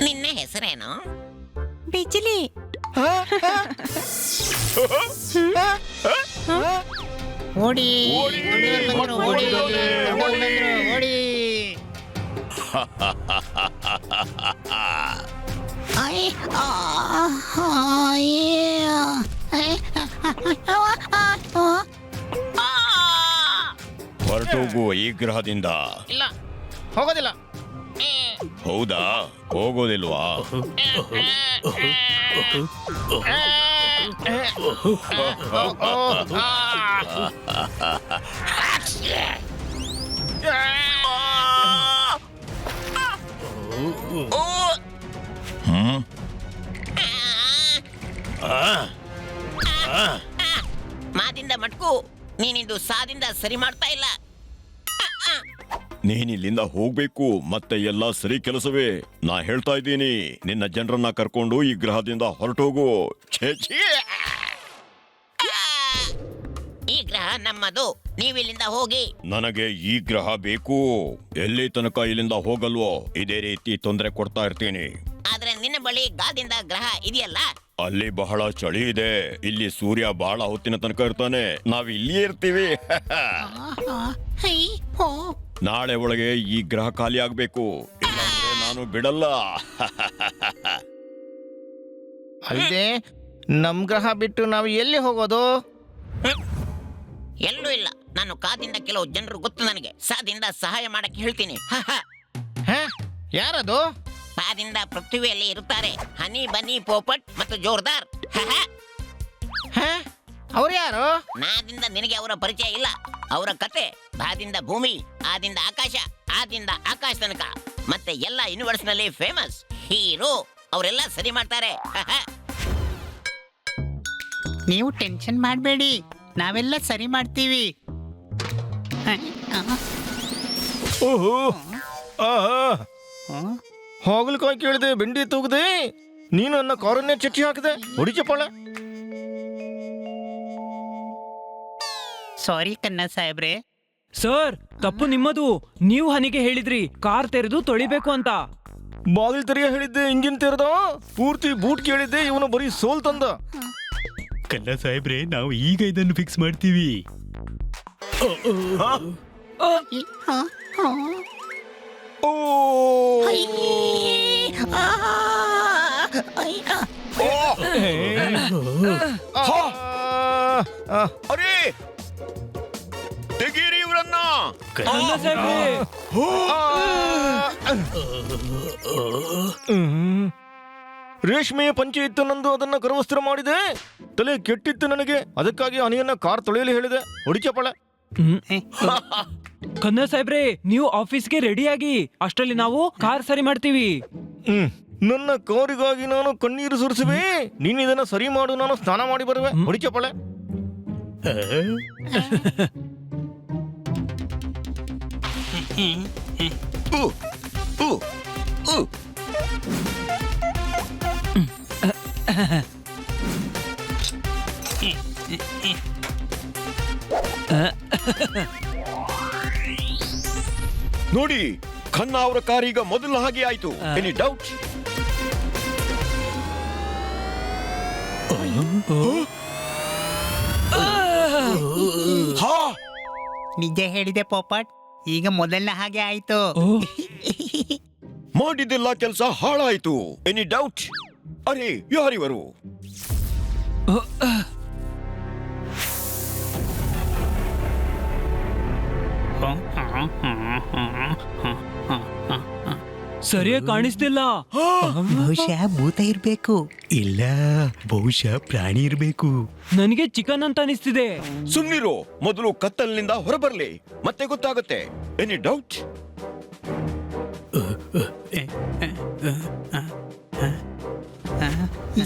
ನಿನ್ನ ಹೆಸರೇನು? ಬಿಜ್ಲಿ. ಓಡಿ ಓಡಿ ಓಡಿ. ಹೊರಟೋಗು ಈ ಗ್ರಹದಿಂದ. ಇಲ್ಲ, ಹೋಗೋದಿಲ್ಲ. ಹೌದಾ? ಹೋಗೋದಿಲ್ವಾ? ಮಾದಿಂದ ಮಟ್ಕು, ನೀನಿದು ಸಾದಿಂದ ಸರಿ ಮಾಡ್ತಾ ಇಲ್ಲ. ನೀನಿಲ್ಲಿಂದ ಹೋಗ್ಬೇಕು. ಮತ್ತೆ ಎಲ್ಲ ಸರಿ ಕೆಲಸವೇ. ನಾ ಹೇಳ್ತಾ ಇದ್ದೀನಿ, ನಿನ್ನ ಜನರನ್ನ ಕರ್ಕೊಂಡು ಈ ಗ್ರಹದಿಂದ ಹೊರಟೋಗು. ಈ ಗ್ರಹ ನಮ್ಮದು, ನೀವಿಲ್ಲಿಂದ ಹೋಗಿ. ನನಗೆ ಈ ಗ್ರಹ ಬೇಕು. ಎಲ್ಲಿ ತನಕ ಇಲ್ಲಿಂದ ಹೋಗಲ್ವೋ ಇದೇ ರೀತಿ ತೊಂದರೆ ಕೊಡ್ತಾ ಇರ್ತೀನಿ. ಆದ್ರೆ ನಿನ್ನ ಬಳಿ ಗಾದಿಂದ ಗ್ರಹ ಇದೆಯಲ್ಲ. ಅಲ್ಲಿ ಬಹಳ ಚಳಿ ಇದೆ. ಇಲ್ಲಿ ಸೂರ್ಯ ಬಹಳ ಹೊತ್ತಿನ ತನಕ ಇರ್ತಾನೆ. ನಾವ್ ಇಲ್ಲಿಯೇ ಇರ್ತೀವಿ. ನಾಳೆ ಒಳಗೆ ಈ ಗ್ರಹ ಖಾಲಿ ಆಗ್ಬೇಕು, ಇಲ್ಲಾಂದ್ರೆ ನಾನು ಬಿಡಲ್ಲ. ಅಲ್ಲದೆ ನಮ್ ಗ್ರಹ ಬಿಟ್ಟು ನಾವು ಎಲ್ಲಿ ಹೋಗೋದು? ಎಲ್ಲೂ ಇಲ್ಲ. ನಾನು ಕಾದಿಂದ ಕೆಲವು ಜನರು ಗೊತ್ತು ನನಗೆ. ಸಾದಿಂದ ಸಹಾಯ ಮಾಡಕ್ಕೆ ಹೇಳ್ತೀನಿ. ಯಾರದು? ಪಾದಿಂದ ಪೃಥ್ವಿಯಲ್ಲಿ ಇರುತ್ತಾರೆ. ಹನಿ, ಬನ್ನಿ, ಪೋಪಟ್ ಮತ್ತು ಜೋರ್ದಾರ್. ಅವ್ರು ಯಾರು? ನಾದಿಂದ ನಿನಗೆ ಅವರ ಪರಿಚಯ ಇಲ್ಲ. ಅವರ ಕತೆ ಬಾದಿಂದ ಭೂಮಿ, ಆದಿಂದ ಆಕಾಶ, ಆದಿಂದ ಆಕಾಶ ತನಕ, ಮತ್ತೆ ಎಲ್ಲ ಯೂನಿವರ್ಸ್ ನಲ್ಲಿ ಫೇಮಸ್ ಹೀರೋ. ಅವರೆಲ್ಲ ಸರಿ ಮಾಡ್ತಾರೆ. ನೀವು ಟೆನ್ಷನ್ ಮಾಡಬೇಡಿ, ನಾವೆಲ್ಲ ಸರಿ ಮಾಡ್ತೀವಿ. ಹೋಗ್ಲಿಕ್ಕಾಗಿ ಕೇಳಿದೆ, ಬೆಂಡಿ ತೂಗದೆ. ನೀನು ನನ್ನ ಕಾರನ್ನೇ ಚಚ್ಚಿ ಹಾಕಿದೆ. ಹೊಡಿಚಪ್ಪಾಳ. ಸಾರಿ ಕನ್ನ ಸಾಹೇಬ್ರೆ. ಸರ್, ತಪ್ಪು ನಿಮ್ಮದು. ನೀವು ಹನಿಗೆ ಹೇಳಿದ್ರಿ ಕಾರ್ ತೆರೆದು ತೊಳಿಬೇಕು ಅಂತ. ಬಾಗಿಲು ತೆರೆಯ ಹೇಳಿದ್ದೆ, ಇಂಜಿನ್ ತೆರೆದ. ಪೂರ್ತಿ ಬೂಟ್ ಕೇಳಿದ್ದೆ, ಇವನು ಬರೀ ಸೋಲ್ ತಂದ. ಕನ್ನ ಸಾಹೇಬ್ರೆ, ನಾವು ಈಗ ಇದನ್ನು ಫಿಕ್ಸ್ ಮಾಡ್ತೀವಿ. ಅರೇ, ತೆಗೀರಿ ಇವರನ್ನ. ರೇಷ್ಮೆಯ ಪಂಚೆ ಇತ್ತು ನಂದು, ಅದನ್ನ ಕರವಸ್ತ್ರ ಮಾಡಿದೆ. ತಲೆ ಕೆಟ್ಟಿತ್ತು ನನಗೆ, ಅದಕ್ಕಾಗಿ ಹನಿಯನ್ನ ಕಾರ್ ತೊಳೆಯಲು ಹೇಳಿದೆ. ಹೊಡಿಚಪ್ಪಳ. ಕನ್ನ ಸಾಹೇಬ್ರೆ, ನೀವು ಆಫೀಸ್ಗೆ ರೆಡಿಯಾಗಿ. ಅಷ್ಟರಲ್ಲಿ ನಾವು ಕಾರ್ ಸರಿ ಮಾಡ್ತೀವಿ. ನನ್ನ ಕಾರಿಗಾಗಿ ನಾನು ಕಣ್ಣೀರು ಸುರಿಸುವೆ. ನೀನು ಇದನ್ನ ಸರಿ ಮಾಡು, ನಾನು ಸ್ನಾನ ಮಾಡಿ ಬರುವೆ. ಹೊಡಿಚಪ್ಪಳೆ. ನೋಡಿ, ಖನ್ನಾ ಅವರ ಕಾರ್ ಈಗ ಮೊದಲ ಹಾಗೆ ಆಯ್ತು. Any doubt? ನಿಜ ಹೇಳಿದೆ ಪೋಪಟ್, ಈಗ ಮೊದಲನ ಹಾಗೆ ಆಯ್ತು. ಮಾಡಿದ್ದೆಲ್ಲ ಕೆಲಸ ಹಾಳಾಯ್ತು. Any doubt? ಅರೆ, ಯಾರಿವರು? ಸರಿಯಾಗಿ ಕಾಣಿಸ್ತಿಲ್ಲ. ಬಹುಶಃ ಭೂತ ಇರ್ಬೇಕು. ಇಲ್ಲ, ಬಹುಶಃ ಪ್ರಾಣಿ ಇರ್ಬೇಕು. ನನಗೆ ಚಿಕನ್ ಅಂತ ಅನಿಸ್ತಿದೆ. ಸುಮ್ನಿರು, ಮೊದಲು ಕತ್ತಲಿನಿಂದ ಹೊರಬರ್ಲಿ, ಮತ್ತೆ ಗೊತ್ತಾಗುತ್ತೆ. Any doubt?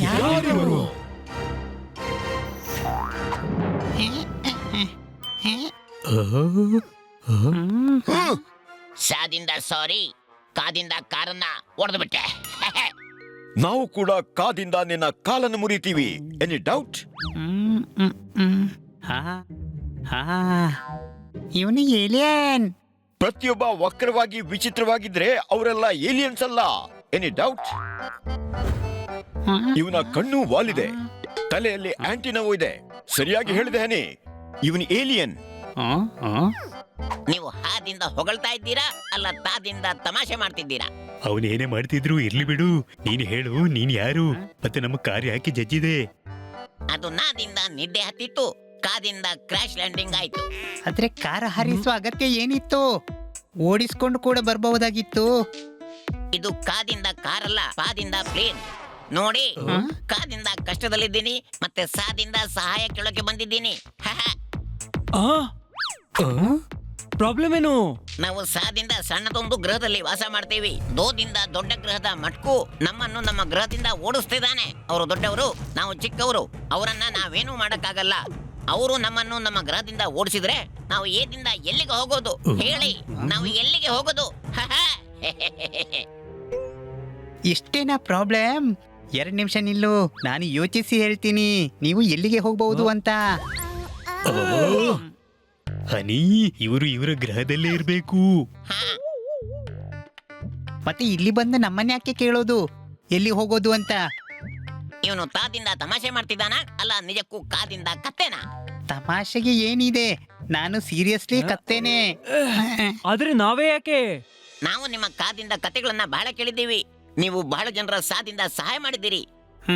ಯಾರು? ಸಾದಿಂದ ಸಾರಿ, ಕಾದಿಂದ ಕಾರನ್ನ ಹೊಡೆದು ಬಿಟ್ಟೆ. ನಾವು ಕೂಡ ಕಾದಿಂದ ನಿನ್ನ ಕಾಲನ್ನು ಮುರಿತೀವಿ. Any doubt? ಇವನು ಏಲಿಯನ್. ಪ್ರತಿಯೊಬ್ಬ ವಕ್ರವಾಗಿ ವಿಚಿತ್ರವಾಗಿದ್ರೆ ಅವರೆಲ್ಲ ಏಲಿಯನ್ಸ್ ಅಲ್ಲ. Any doubt? ಇವನ ಕಣ್ಣು ವಾಲಿದೆ, ತಲೆಯಲ್ಲಿ ಆಂಟಿನವೂ ಇದೆ. ಸರಿಯಾಗಿ ಹೇಳಿದೆ ಹನಿ, ಇವನ್ ಏಲಿಯನ್. ನೀವು ಹಾದಿಂದ ಹೊಗಳ್ತಾ ಇದ್ದೀರಾ ಅಲ್ಲ ತಾದಿಂದ ತಮಾಷೆ ಮಾಡ್ತಿದ್ದೀರಾ? ಅವನೇನೇ ಮಾಡ್ತಿದ್ರು ಇರ್ಲಿ ಬಿಡು. ನೀನ್ ಹೇಳು, ನೀನ್ ಯಾರು ಮತ್ತೆ ನಮ್ಮ ಕಾರ್ ಯಾಕೆ ಜಜ್ಜಿದೆ? ಅದು ನಾದಿಂದ ನಿದ್ದೆ ಹತ್ತಿತ್ತು, ಕಾದಿಂದ ಕ್ರಾಶ್ ಲ್ಯಾಂಡಿಂಗ್ ಆಯ್ತು. ಆದ್ರೆ ಕಾರ ಹಾರಿಸುವ ಅಗತ್ಯ ಏನಿತ್ತು? ಓಡಿಸ್ಕೊಂಡು ಕೂಡ ಬರಬಹುದಾಗಿತ್ತು. ಇದು ಕಾದಿಂದ ಕಾರಲ್ಲ, ಪಾದಿಂದ ಪ್ಲೇನ್. ನೋಡಿ, ಕಾದಿಂದ ಕಷ್ಟದಲ್ಲಿದ್ದೀನಿ ಮತ್ತೆ ಸಾದಿಂದ ಸಹಾಯ ಕೇಳೋಕೆ ಬಂದಿದ್ದೀನಿ. ಪ್ರಾಬ್ಲಮ್ ಏನು? ನಾವು ಸಾದಿಂದ ಸಣ್ಣದೊಂದು ಗ್ರಹದಲ್ಲಿ ವಾಸ ಮಾಡ್ತೀವಿ. ದೋದಿಂದ ದೊಡ್ಡ ಗ್ರಹದ ಮಟ್ಕು ನಮ್ಮನ್ನು ನಮ್ಮ ಗ್ರಹದಿಂದ ಓಡಿಸ್ತಿದ್ದಾನೆ. ಅವರು ದೊಡ್ಡವರು, ನಾವು ಚಿಕ್ಕವರು. ಅವರನ್ನ ನಾವೇನು ಮಾಡಕ್ಕಾಗಲ್ಲ. ಅವರು ನಮ್ಮನ್ನು ನಮ್ಮ ಗ್ರಹದಿಂದ ಓಡಿಸಿದ್ರೆ ನಾವು ಏದಿಂದ ಎಲ್ಲಿಗೆ ಹೋಗೋದು ಹೇಳಿ? ನಾವು ಎಲ್ಲಿಗೆ ಹೋಗೋದು? ಇಷ್ಟೇನಾ ಪ್ರಾಬ್ಲಮ್? 2 ನಿಮಿಷ ನಿಲ್ಲು, ನಾನು ಯೋಚಿಸಿ ಹೇಳ್ತೀನಿ ನೀವು ಎಲ್ಲಿಗೆ ಹೋಗಬಹುದು ಅಂತ. ಹನಿ, ಇವರು ಇವರ ಗ್ರಹದಲ್ಲೇ ಇರ್ಬೇಕು. ಮತ್ತೆ ಇಲ್ಲಿ ಬಂದು ನಮ್ಮನ್ನ ಯಾಕೆ ಕೇಳೋದು ಎಲ್ಲಿ ಹೋಗೋದು ಅಂತ? ಇವನು ತಾದಿಂದ ತಮಾಷೆ ಮಾಡ್ತಿದ್ದಾನ ಅಲ್ಲ ನಿಜಕ್ಕೂ ಕಾದಿಂದ ಕತ್ತೇನಾ? ತಮಾಷೆಗೆ ಏನಿದೆ, ನಾನು ಸೀರಿಯಸ್ಲಿ ಕತ್ತೇನೆ. ಆದ್ರೆ ನಾವೇ ಯಾಕೆ? ನಾವು ನಿಮ್ಮ ಕಾದಿಂದ ಕತೆಗಳನ್ನ ಬಹಳ ಕೇಳಿದ್ದೀವಿ. ನೀವು ಬಹಳ ಜನರ ಸಾದಿಂದ ಸಹಾಯ ಮಾಡಿದ್ದೀರಿ.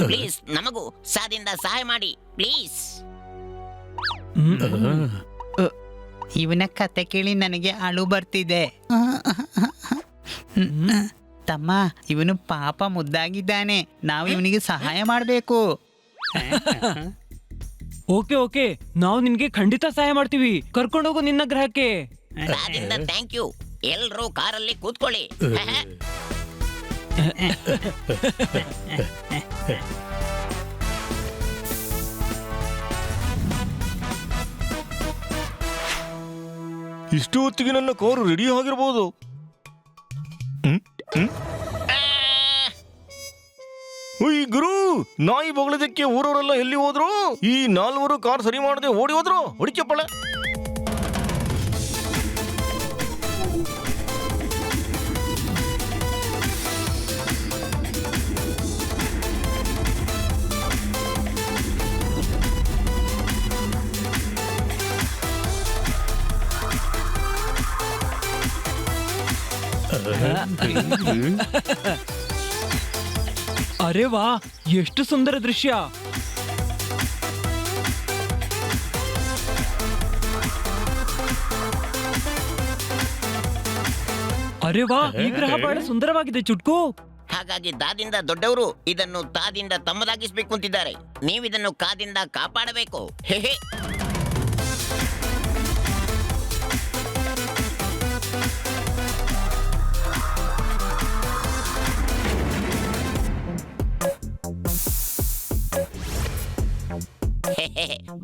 ಪ್ಲೀಸ್ ನಮಗೂ ಸಾದಿಂದ ಸಹಾಯ ಮಾಡಿ ಪ್ಲೀಸ್. ಇವನ ಕತೆ ಕೇಳಿ ನನಗೆ ಅಳು ಬರ್ತಿದೆ. ತಮ್ಮ, ಇವನು ಪಾಪ ಮುದ್ದಾಗಿದ್ದಾನೆ. ನಾವು ಇವನಿಗೆ ಸಹಾಯ ಮಾಡಬೇಕು. ಓಕೆ ಓಕೆ, ನಾವು ನಿನ್ಗೆ ಖಂಡಿತ ಸಹಾಯ ಮಾಡ್ತೀವಿ. ಕರ್ಕೊಂಡೋಗು ನಿನ್ನ ಗ್ರಹಕ್ಕೆ. ಸಾದಿಂದ ಥ್ಯಾಂಕ್ ಯು. ಎಲ್ರೂ ಕಾರಲ್ಲಿ ಕೂತ್ಕೊಳ್ಳಿ. ಇಷ್ಟು ಹೊತ್ತಿಗೆ ನನ್ನ ಕಾರು ರೆಡಿ ಆಗಿರ್ಬೋದು. ಉಯ್ ಗುರು, ನಾಯಿ ಬೊಗಳದಕ್ಕೆ ಊರವರೆಲ್ಲ ಎಲ್ಲಿ ಹೋದ್ರು? ಈ 4 ಕಾರ್ ಸರಿ ಮಾಡದೆ ಓಡಿ ಹೋದ್ರು. ಹೊಡಿಚಪ್ಪಳೆ. ಅರೆ ವಾ, ಎಷ್ಟು ಸುಂದರ ದೃಶ್ಯ. ಅರೆ ವಾ, ಈ ಗ್ರಹ ಬಹಳ ಸುಂದರವಾಗಿದೆ ಚುಟ್ಕು. ಹಾಗಾಗಿ ದಾದಿಂದ ದೊಡ್ಡವರು ಇದನ್ನು ತಾದಿಂದ ತಮ್ಮದಾಗಿಸ್ಬೇಕು ಅಂತಿದ್ದಾರೆ. ನೀವಿದನ್ನು ಕಾದಿಂದ ಕಾಪಾಡಬೇಕು. ಹೇ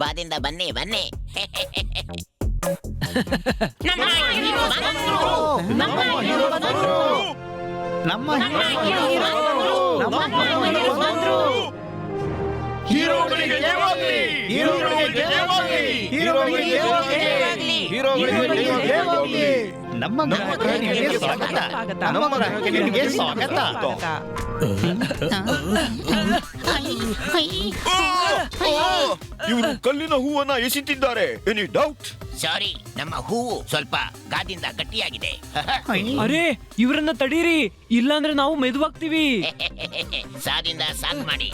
ಬಾದಿಂದ ಬನ್ನಿ ಬನ್ನಿ. ನಮ್ಮ ಗ್ರಹಕ್ಕೆ ಸ್ವಾಗತ. ನಮ್ಮ ಗ್ರಹಕ್ಕೆ ಸ್ವಾಗತ. ಇವರು ಕಲ್ಲಿನ ಹೂವನ್ನ ಎಸಿತಿದ್ದಾರೆ. Any doubt? ಸಾರಿ, ನಮ್ಮ ಹೂವು ಸ್ವಲ್ಪ ಗಾದಿಂದ ಗಟ್ಟಿಯಾಗಿದೆ. ಅರೆ, ಇವರನ್ನ ತಡೀರಿ, ಇಲ್ಲಾಂದ್ರೆ ನಾವು ಮೆದುವಾಗ್ತೀವಿ. ಸಾದಿಂದ ಸಾಕ್ ಮಾಡಿ.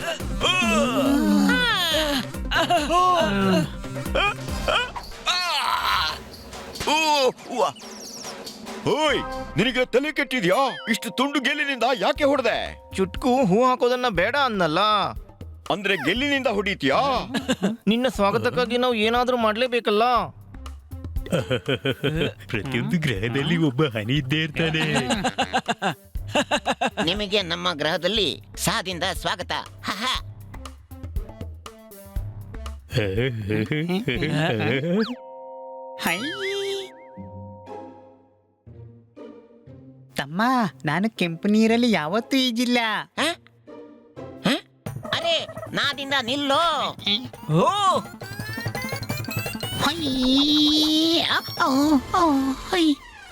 ಓಯ್, ನಿನಗೆ ತಲೆ ಕೆಟ್ಟಿದ್ಯಾ? ಇಷ್ಟು ತುಂಡು ಗೆಲ್ಲಿನಿಂದ ಯಾಕೆ ಹೊಡೆದೆ? ಚುಟ್ಕು ಹೂ ಹಾಕೋದನ್ನ ಬೇಡ ಅನ್ನಲ್ಲ. ಅಂದ್ರೆ ಗೆಲ್ಲಿನಿಂದ ಹೊಡಿತೀಯಾ? ನಿನ್ನ ಸ್ವಾಗತಕ್ಕಾಗಿ ನಾವು ಏನಾದ್ರೂ ಮಾಡ್ಲೇಬೇಕಲ್ಲ. ಪ್ರತಿಯೊಂದು ಗ್ರಹದಲ್ಲಿ ಒಬ್ಬ ಹನಿ ಇದ್ದೇ ಇರ್ತಾನೆ. ನಿಮಗೆ ನಮ್ಮ ಗ್ರಹದಲ್ಲಿ ಸಾದಿಂದ ಸ್ವಾಗತ. ಹೈ ತಮ್ಮ, ನಾನು ಕೆಂಪು ನೀರಲ್ಲಿ ಯಾವತ್ತೂ ಈಜಿಲ್ಲ. ನಾದಿಂದ ನಿಲ್ಲೋ. ಓ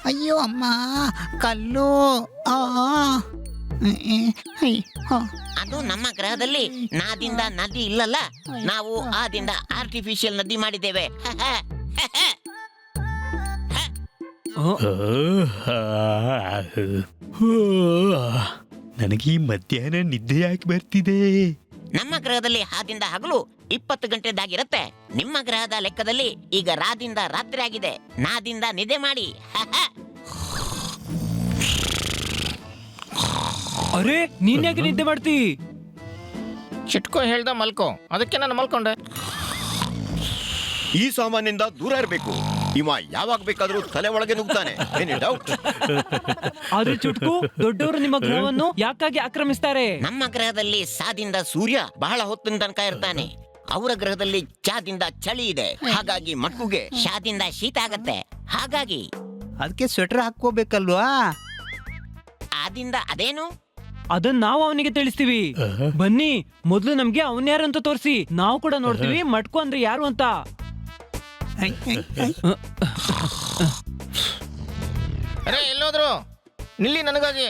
ಅಯ್ಯೋ ಅಮ್ಮ ಕಲ್ಲು ಅದು ನಮ್ಮ ಗ್ರಹದಲ್ಲಿ ನಾದಿಂದ ನದಿ ಇಲ್ಲಲ್ಲ, ನಾವು ಆದಿಂದ ಆರ್ಟಿಫಿಷಿಯಲ್ ನದಿ ಮಾಡಿದ್ದೇವೆ. ನನಗೆ ಈ ಮಧ್ಯಾಹ್ನ ನಿದ್ದೆ ಯಾಕೆ ಬರ್ತಿದೆ? ನಮ್ಮ ಗ್ರಹದಲ್ಲಿ ಹಾದಿಂದ ಹಗಲು 20 ಗಂಟೆದಾಗಿರುತ್ತೆ. ನಿಮ್ಮ ಗ್ರಹದ ಲೆಕ್ಕದಲ್ಲಿ ಈಗ ರಾದಿಂದ ರಾತ್ರಿ ಆಗಿದೆ. ನಾದಿಂದ ನಿದ್ದೆ ಮಾಡಿ. ಅರೆ ನೀನ್ ಯಾಕೆ ನಿದ್ದೆ ಮಾಡ್ತಿ? ಚಿಟ್ಕೋ ಹೇಳ್ದ ಮಲ್ಕೋ, ಅದಕ್ಕೆ ನಾನು ಮಲ್ಕೊಂಡೆ. ಈ ಸಾಮಾನ್ಯದಿಂದ ದೂರ ಇರಬೇಕು. ಇವ ಯಾವಾಗ ಬೇಕಾದ್ರೂ ತಲೆ ಒಳಗೆ ನುಗ್ತಾನೆ. ಏನಿ ಡೌಟ್? ಆದ್ರೆ ಚುಟ್ಕು, ದೊಡ್ಡವರು ನಿಮ್ಮ ಗ್ರಹವನ್ನು ಯಾಕಾಗಿ ಆಕ್ರಮಿಸ್ತಾರೆ? ನಮ್ಮ ಗ್ರಹದಲ್ಲಿ ಸಾದಿಂದ ಸೂರ್ಯ ಬಹಳ ಹೊತ್ತಿನ ತನಕ ಇರ್ತಾನೆ. ಅವರ ಗ್ರಹದಲ್ಲಿ ಚಾದಿಂದ ಚಳಿ ಇದೆ, ಹಾಗಾಗಿ ಮಕ್ಕುಗೆ ಶಾದಿಂದ ಶೀತ ಆಗತ್ತೆ. ಹಾಗಾಗಿ ಅದಕ್ಕೆ ಸ್ವೆಟರ್ ಹಾಕೋಬೇಕಲ್ವಾ? ಆದಿಂದ ಅದೇನು? ಅದನ್ನ ನಾವು ಅವನಿಗೆ ತಿಳಿಸ್ತೀವಿ. ಬನ್ನಿ, ಮೊದ್ಲು ನಮ್ಗೆ ಅವನ್ ಯಾರು ಅಂತ ತೋರಿಸಿ, ನಾವು ಕೂಡ ನೋಡ್ತೀವಿ ಮಟ್ಕು ಅಂದ್ರೆ ಯಾರು ಅಂತ. ಅರೆ ಎಲ್ಲೋದ್ರು, ನಿಲ್ಲಿ ನನಗಾಗಿ.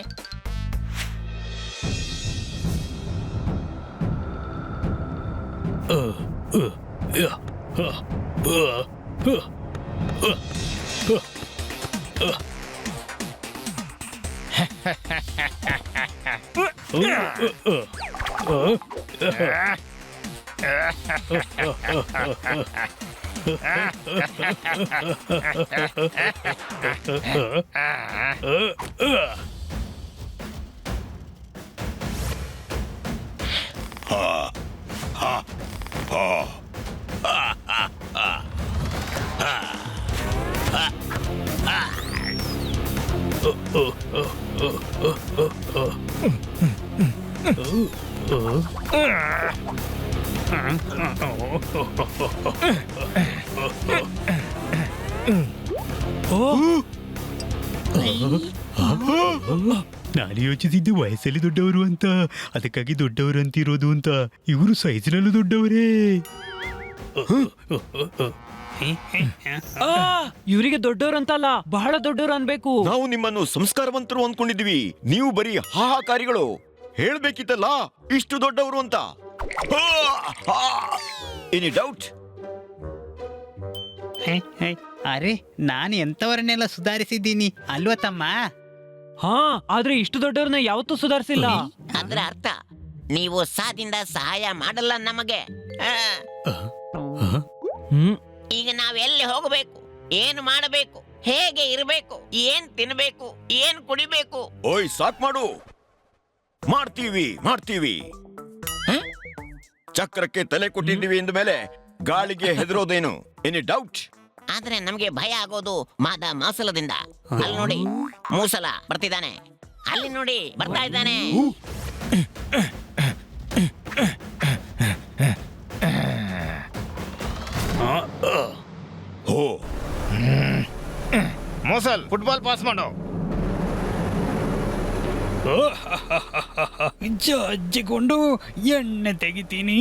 ನಾನು ಯೋಚಿಸಿದ್ದು ವಯಸ್ಸಲ್ಲಿ ದೊಡ್ಡವರು ಅಂತ, ಅದಕ್ಕಾಗಿ ದೊಡ್ಡವರು ಅಂತಿರೋದು ಅಂತ. ಇವರು ಸೈಜ್ನಲ್ಲೂ ದೊಡ್ಡವರೇ. ಇವರಿಗೆ ದೊಡ್ಡವರು ಅಂತಲ್ಲ, ಬಹಳ ದೊಡ್ಡವರು ಅನ್ಬೇಕು. ನಾವು ನಿಮ್ಮನ್ನು ಸಂಸ್ಕಾರವಂತರು ಅಂದ್ಕೊಂಡಿದ್ವಿ. ನೀವು ಬರೀ ಹಾಹಾಕಾರಿಗಳು. ಹೇಳ್ಬೇಕಿತ್ತಲ್ಲ ಇಷ್ಟು ದೊಡ್ಡವರು ಅಂತ. Any doubt? ಅರೆ ನಾನು ಎಂತವರನ್ನೆಲ್ಲ ಸುಧಾರಿಸಿದ್ದೀನಿ ಅಲ್ವಾ ತಮ್ಮ? ಹಾ, ಆದ್ರೆ ಇಷ್ಟು ದೊಡ್ಡವ್ರನ್ನ ಯಾವತ್ತೂ ಸುಧಾರಿಸಿಲ್ಲ. ಅದರ ಅರ್ಥ ನೀವು ಸಾದಿಂದ ಸಹಾಯ ಮಾಡಲ್ಲ ನಮಗೆ. ಹ್ಮ್ ಈಗ ನಾವೆಲ್ಲಿ ಹೋಗಬೇಕು, ಏನು ಮಾಡಬೇಕು, ಹೇಗೆ ಇರಬೇಕು, ಏನ್ ತಿನ್ಬೇಕು, ಏನ್ ಕುಡಿಬೇಕು? ಓಯ್ ಸಾಕ್ ಮಾಡು. ಮಾಡ್ತೀವಿ. ಚಕ್ರಕ್ಕೆ ತಲೆ ಕೊಟ್ಟಿದ್ದೀವಿ ಎಂದ ಮೇಲೆ ಗಾಳಿಗೆ ಹೆದರೋದೇನು? Any doubt? ಆದ್ರೆ ನಮ್ಗೆ ಭಯ ಆಗೋದು ಮಾದ ಮಾಸಲದಿಂದ. ಅಲ್ಲಿ ನೋಡಿ, ಮೂಸಲ ಬರ್ತಿದ್ದಾನೆ. ಅಲ್ಲಿ ನೋಡಿ, ಬರ್ತಾ ಇದ್ದಾನೆ. ಹೋ, ಮೋಸಲ್ ಫುಟ್ಬಾಲ್ ಪಾಸ್ ಮಾಡೋ. ಜಜ್ಜಿಕೊಂಡು ಎಣ್ಣೆ ತೆಗಿತೀನಿ.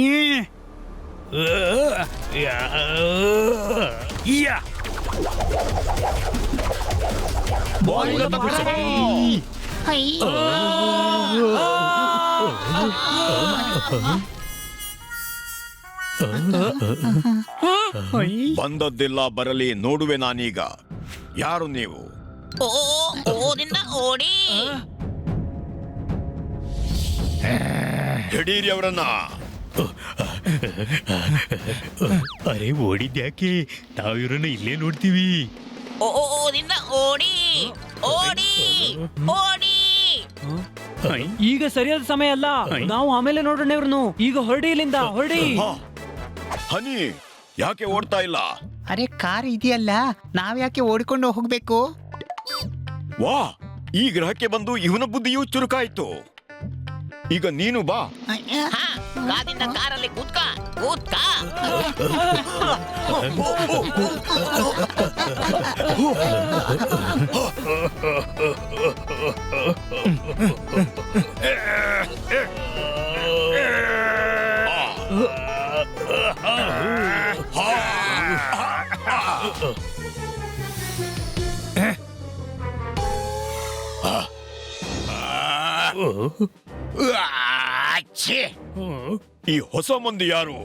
ಬಂದದ್ದೆಲ್ಲ ಬರಲಿ, ನೋಡುವೆ ನಾನೀಗ. ಯಾರು ನೀವು? ಓದಿಂದ ಓಡಿ. ಹಿಡೀರಿ ಅವರನ್ನ. ಅರೆ ಓಡಿದ್ಯಾಕೆ? ನಾವು ಇವರನ್ನ ಇಲ್ಲೇ ನೋಡ್ತೀವಿ. ಓದಿಂದ ಓಡಿ. ಈಗ ಸರಿಯಾದ ಸಮಯ ಅಲ್ಲ, ನಾವು ಆಮೇಲೆ ನೋಡೋಣ ಇವ್ರನ್ನು. ಈಗ ಹೊರಡಿ, ಇಲ್ಲಿಂದ ಹೊರಡಿ. ಹನಿ, ಯಾಕೆ ಓಡ್ತಾ ಇಲ್ಲ? ಅರೆ ಕಾರ್ ಇದೆಯಲ್ಲ, ನಾವ್ಯಾಕೆ ಓಡಿಕೊಂಡು ಹೋಗ್ಬೇಕು? ವಾ, ಈ ಗ್ರಹಕ್ಕೆ ಬಂದು ಇವನ ಬುದ್ಧಿಯೂ ಚುರುಕಾಯ್ತು. ಈಗ ನೀನು ಬಾ. ಹಾ, ಗಾದಿಂದ ಕಾರಲ್ಲಿ ಕೂತ್ಕ. ಈ ಹೊಸ ಮಂದಿ ಯಾರು?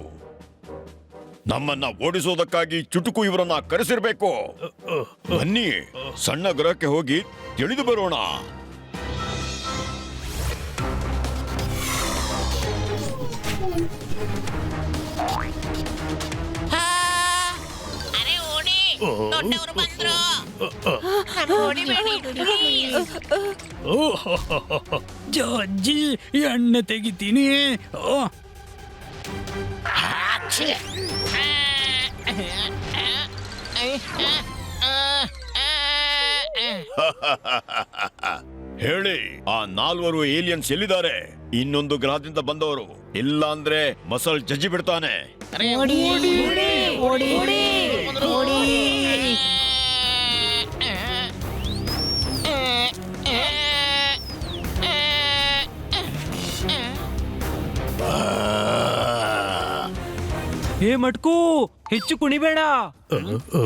ನಮ್ಮನ್ನ ಓಡಿಸೋದಕ್ಕಾಗಿ ಚುಟುಕು ಇವರನ್ನ ಕರೆಸಿರ್ಬೇಕು. ಬನ್ನಿ, ಸಣ್ಣ ಗ್ರಹಕ್ಕೆ ಹೋಗಿ ತಿಳಿದು ಬರೋಣ. ಅರೆ ಓಡಿ, ದೊಡ್ಡವರು ಬಂದ್ರು. ನಮ್ಗೆ ಹೊಡಿಬೇಡಿ, please. ಜಜ್ಜಿ ಎಣ್ಣೆ ತೆಗಿತೀನಿ. ಆಚ್ಚಿ. ಹೇಳಿ, ಆ 4 ಏಲಿಯನ್ಸ್ ಎಲ್ಲಿದ್ದಾರೆ? ಇನ್ನೊಂದು ಗ್ರಹದಿಂದ ಬಂದವರು. ಇಲ್ಲ ಅಂದ್ರೆ ಮಸಲ್ ಜಜ್ಜಿ ಬಿಡ್ತಾನೆ. ಏ ಮಟ್ಕು, ಹೆಚ್ಚು ಕುಣಿಬೇಡ.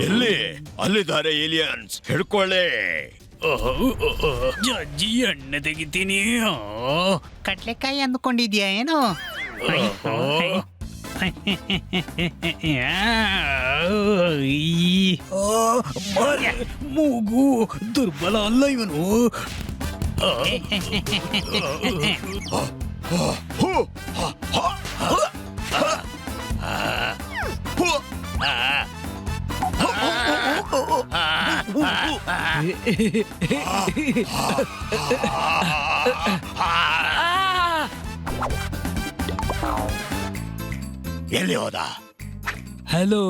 ಎಲ್ಲಿ? ಅಲ್ಲಿದ್ದಾರೆ ಏಲಿಯನ್ಸ್, ಹಿಡ್ಕೊಳ್ಳಿ. ಜಜ್ಜಿ ಎಣ್ಣೆ ತೆಗಿತೀನಿ. ಕಡ್ಲೆಕಾಯಿ ಅಂದ್ಕೊಂಡಿದ್ಯಾ ಏನು? ಮೂಗು ದುರ್ಬಲ ಅಲ್ಲ ಇವನು. ಎಲ್ಲಿ ಹೋದ? ಹಲೋ.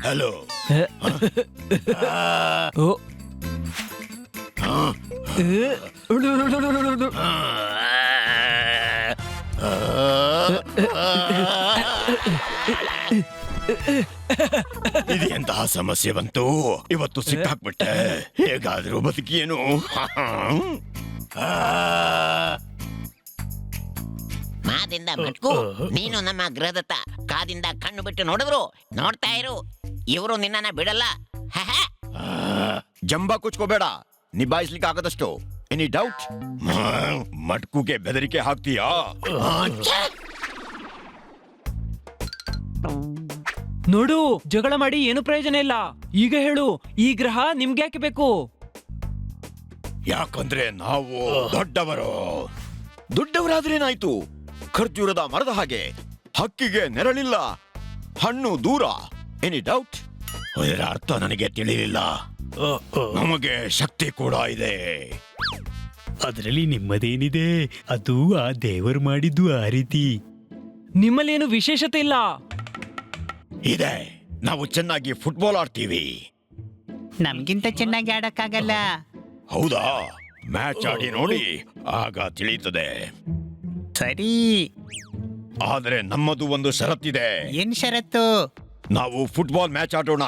ಹಲೋ. ಓ. ಇದು ಎಂತಹ ಸಮಸ್ಯೆ ಬಂತು? ಇವತ್ತು ಸಿಕ್ಕಾಕ್ಬಿಟ್ಟೆ. ಹೇಗಾದ್ರೂ ಬದುಕಿಯೇನು? ಮಾದಿಂದ ಮಟ್ಕು, ನೀನು ನಮ್ಮ ಗ್ರಹದತ್ತ ಕಾದಿಂದ ಕಣ್ಣು ಬಿಟ್ಟು ನೋಡಿದ್ರು. ನೋಡ್ತಾ ಇರು, ಇವರು ನಿನ್ನನ್ನ ಬಿಡಲ್ಲ. ಜಂಬ ಕುಚ್ಕೋಬೇಡ, ನಿಭಾಯಿಸ್ಲಿಕ್ಕೆ ಆಗದಷ್ಟು. Any doubt? ಮಟ್ಕುಗೆ ಬೆದರಿಕೆ ಹಾಕ್ತೀಯಾ? ನೋಡು, ಜಗಳ ಮಾಡಿ ಏನು ಪ್ರಯೋಜನ ಇಲ್ಲ. ಈಗ ಹೇಳು, ಈ ಗ್ರಹ ನಿಮ್ಗೆ ಯಾಕೆ ಬೇಕು? ಯಾಕಂದ್ರೆ ನಾವು ದೊಡ್ಡವರು. ದೊಡ್ಡವರಾದ್ರೇನಾಯ್ತು? ಖರ್ಜೂರದ ಮರದ ಹಾಗೆ ಹಕ್ಕಿಗೆ ನೆರಳಿಲ್ಲ, ಹಣ್ಣು ದೂರ. Any doubt? ಇದರ ಅರ್ಥ ನನಗೆ ತಿಳಿಲಿಲ್ಲ. ನಮಗೆ ಶಕ್ತಿ ಕೂಡ ಇದೆ. ಅದರಲ್ಲಿ ನಿಮ್ಮದೇನಿದೆ? ಅದು ಆ ದೇವರು ಮಾಡಿದ್ದು ಆ ರೀತಿ. ನಿಮ್ಮಲ್ಲೇನು ವಿಶೇಷತೆ ಇಲ್ಲ. ಇದೆ, ನಾವು ಚೆನ್ನಾಗಿ ಫುಟ್ಬಾಲ್ ಆಡ್ತೀವಿ. ನಮ್ಗಿಂತ ಚೆನ್ನಾಗಿ ಆಡಕ್ಕಾಗಲ್ಲ. ಹೌದಾ? ಮ್ಯಾಚ್ ಆಡಿ ನೋಡಿ, ಆಗ ತಿಳಿಯುತ್ತದೆ. ಸರಿ, ಆದ್ರೆ ನಮ್ಮದು ಒಂದು ಷರತ್ತಿದೆ. ಏನ್ ಷರತ್ತು? ನಾವು ಫುಟ್ಬಾಲ್ ಮ್ಯಾಚ್ ಆಡೋಣ.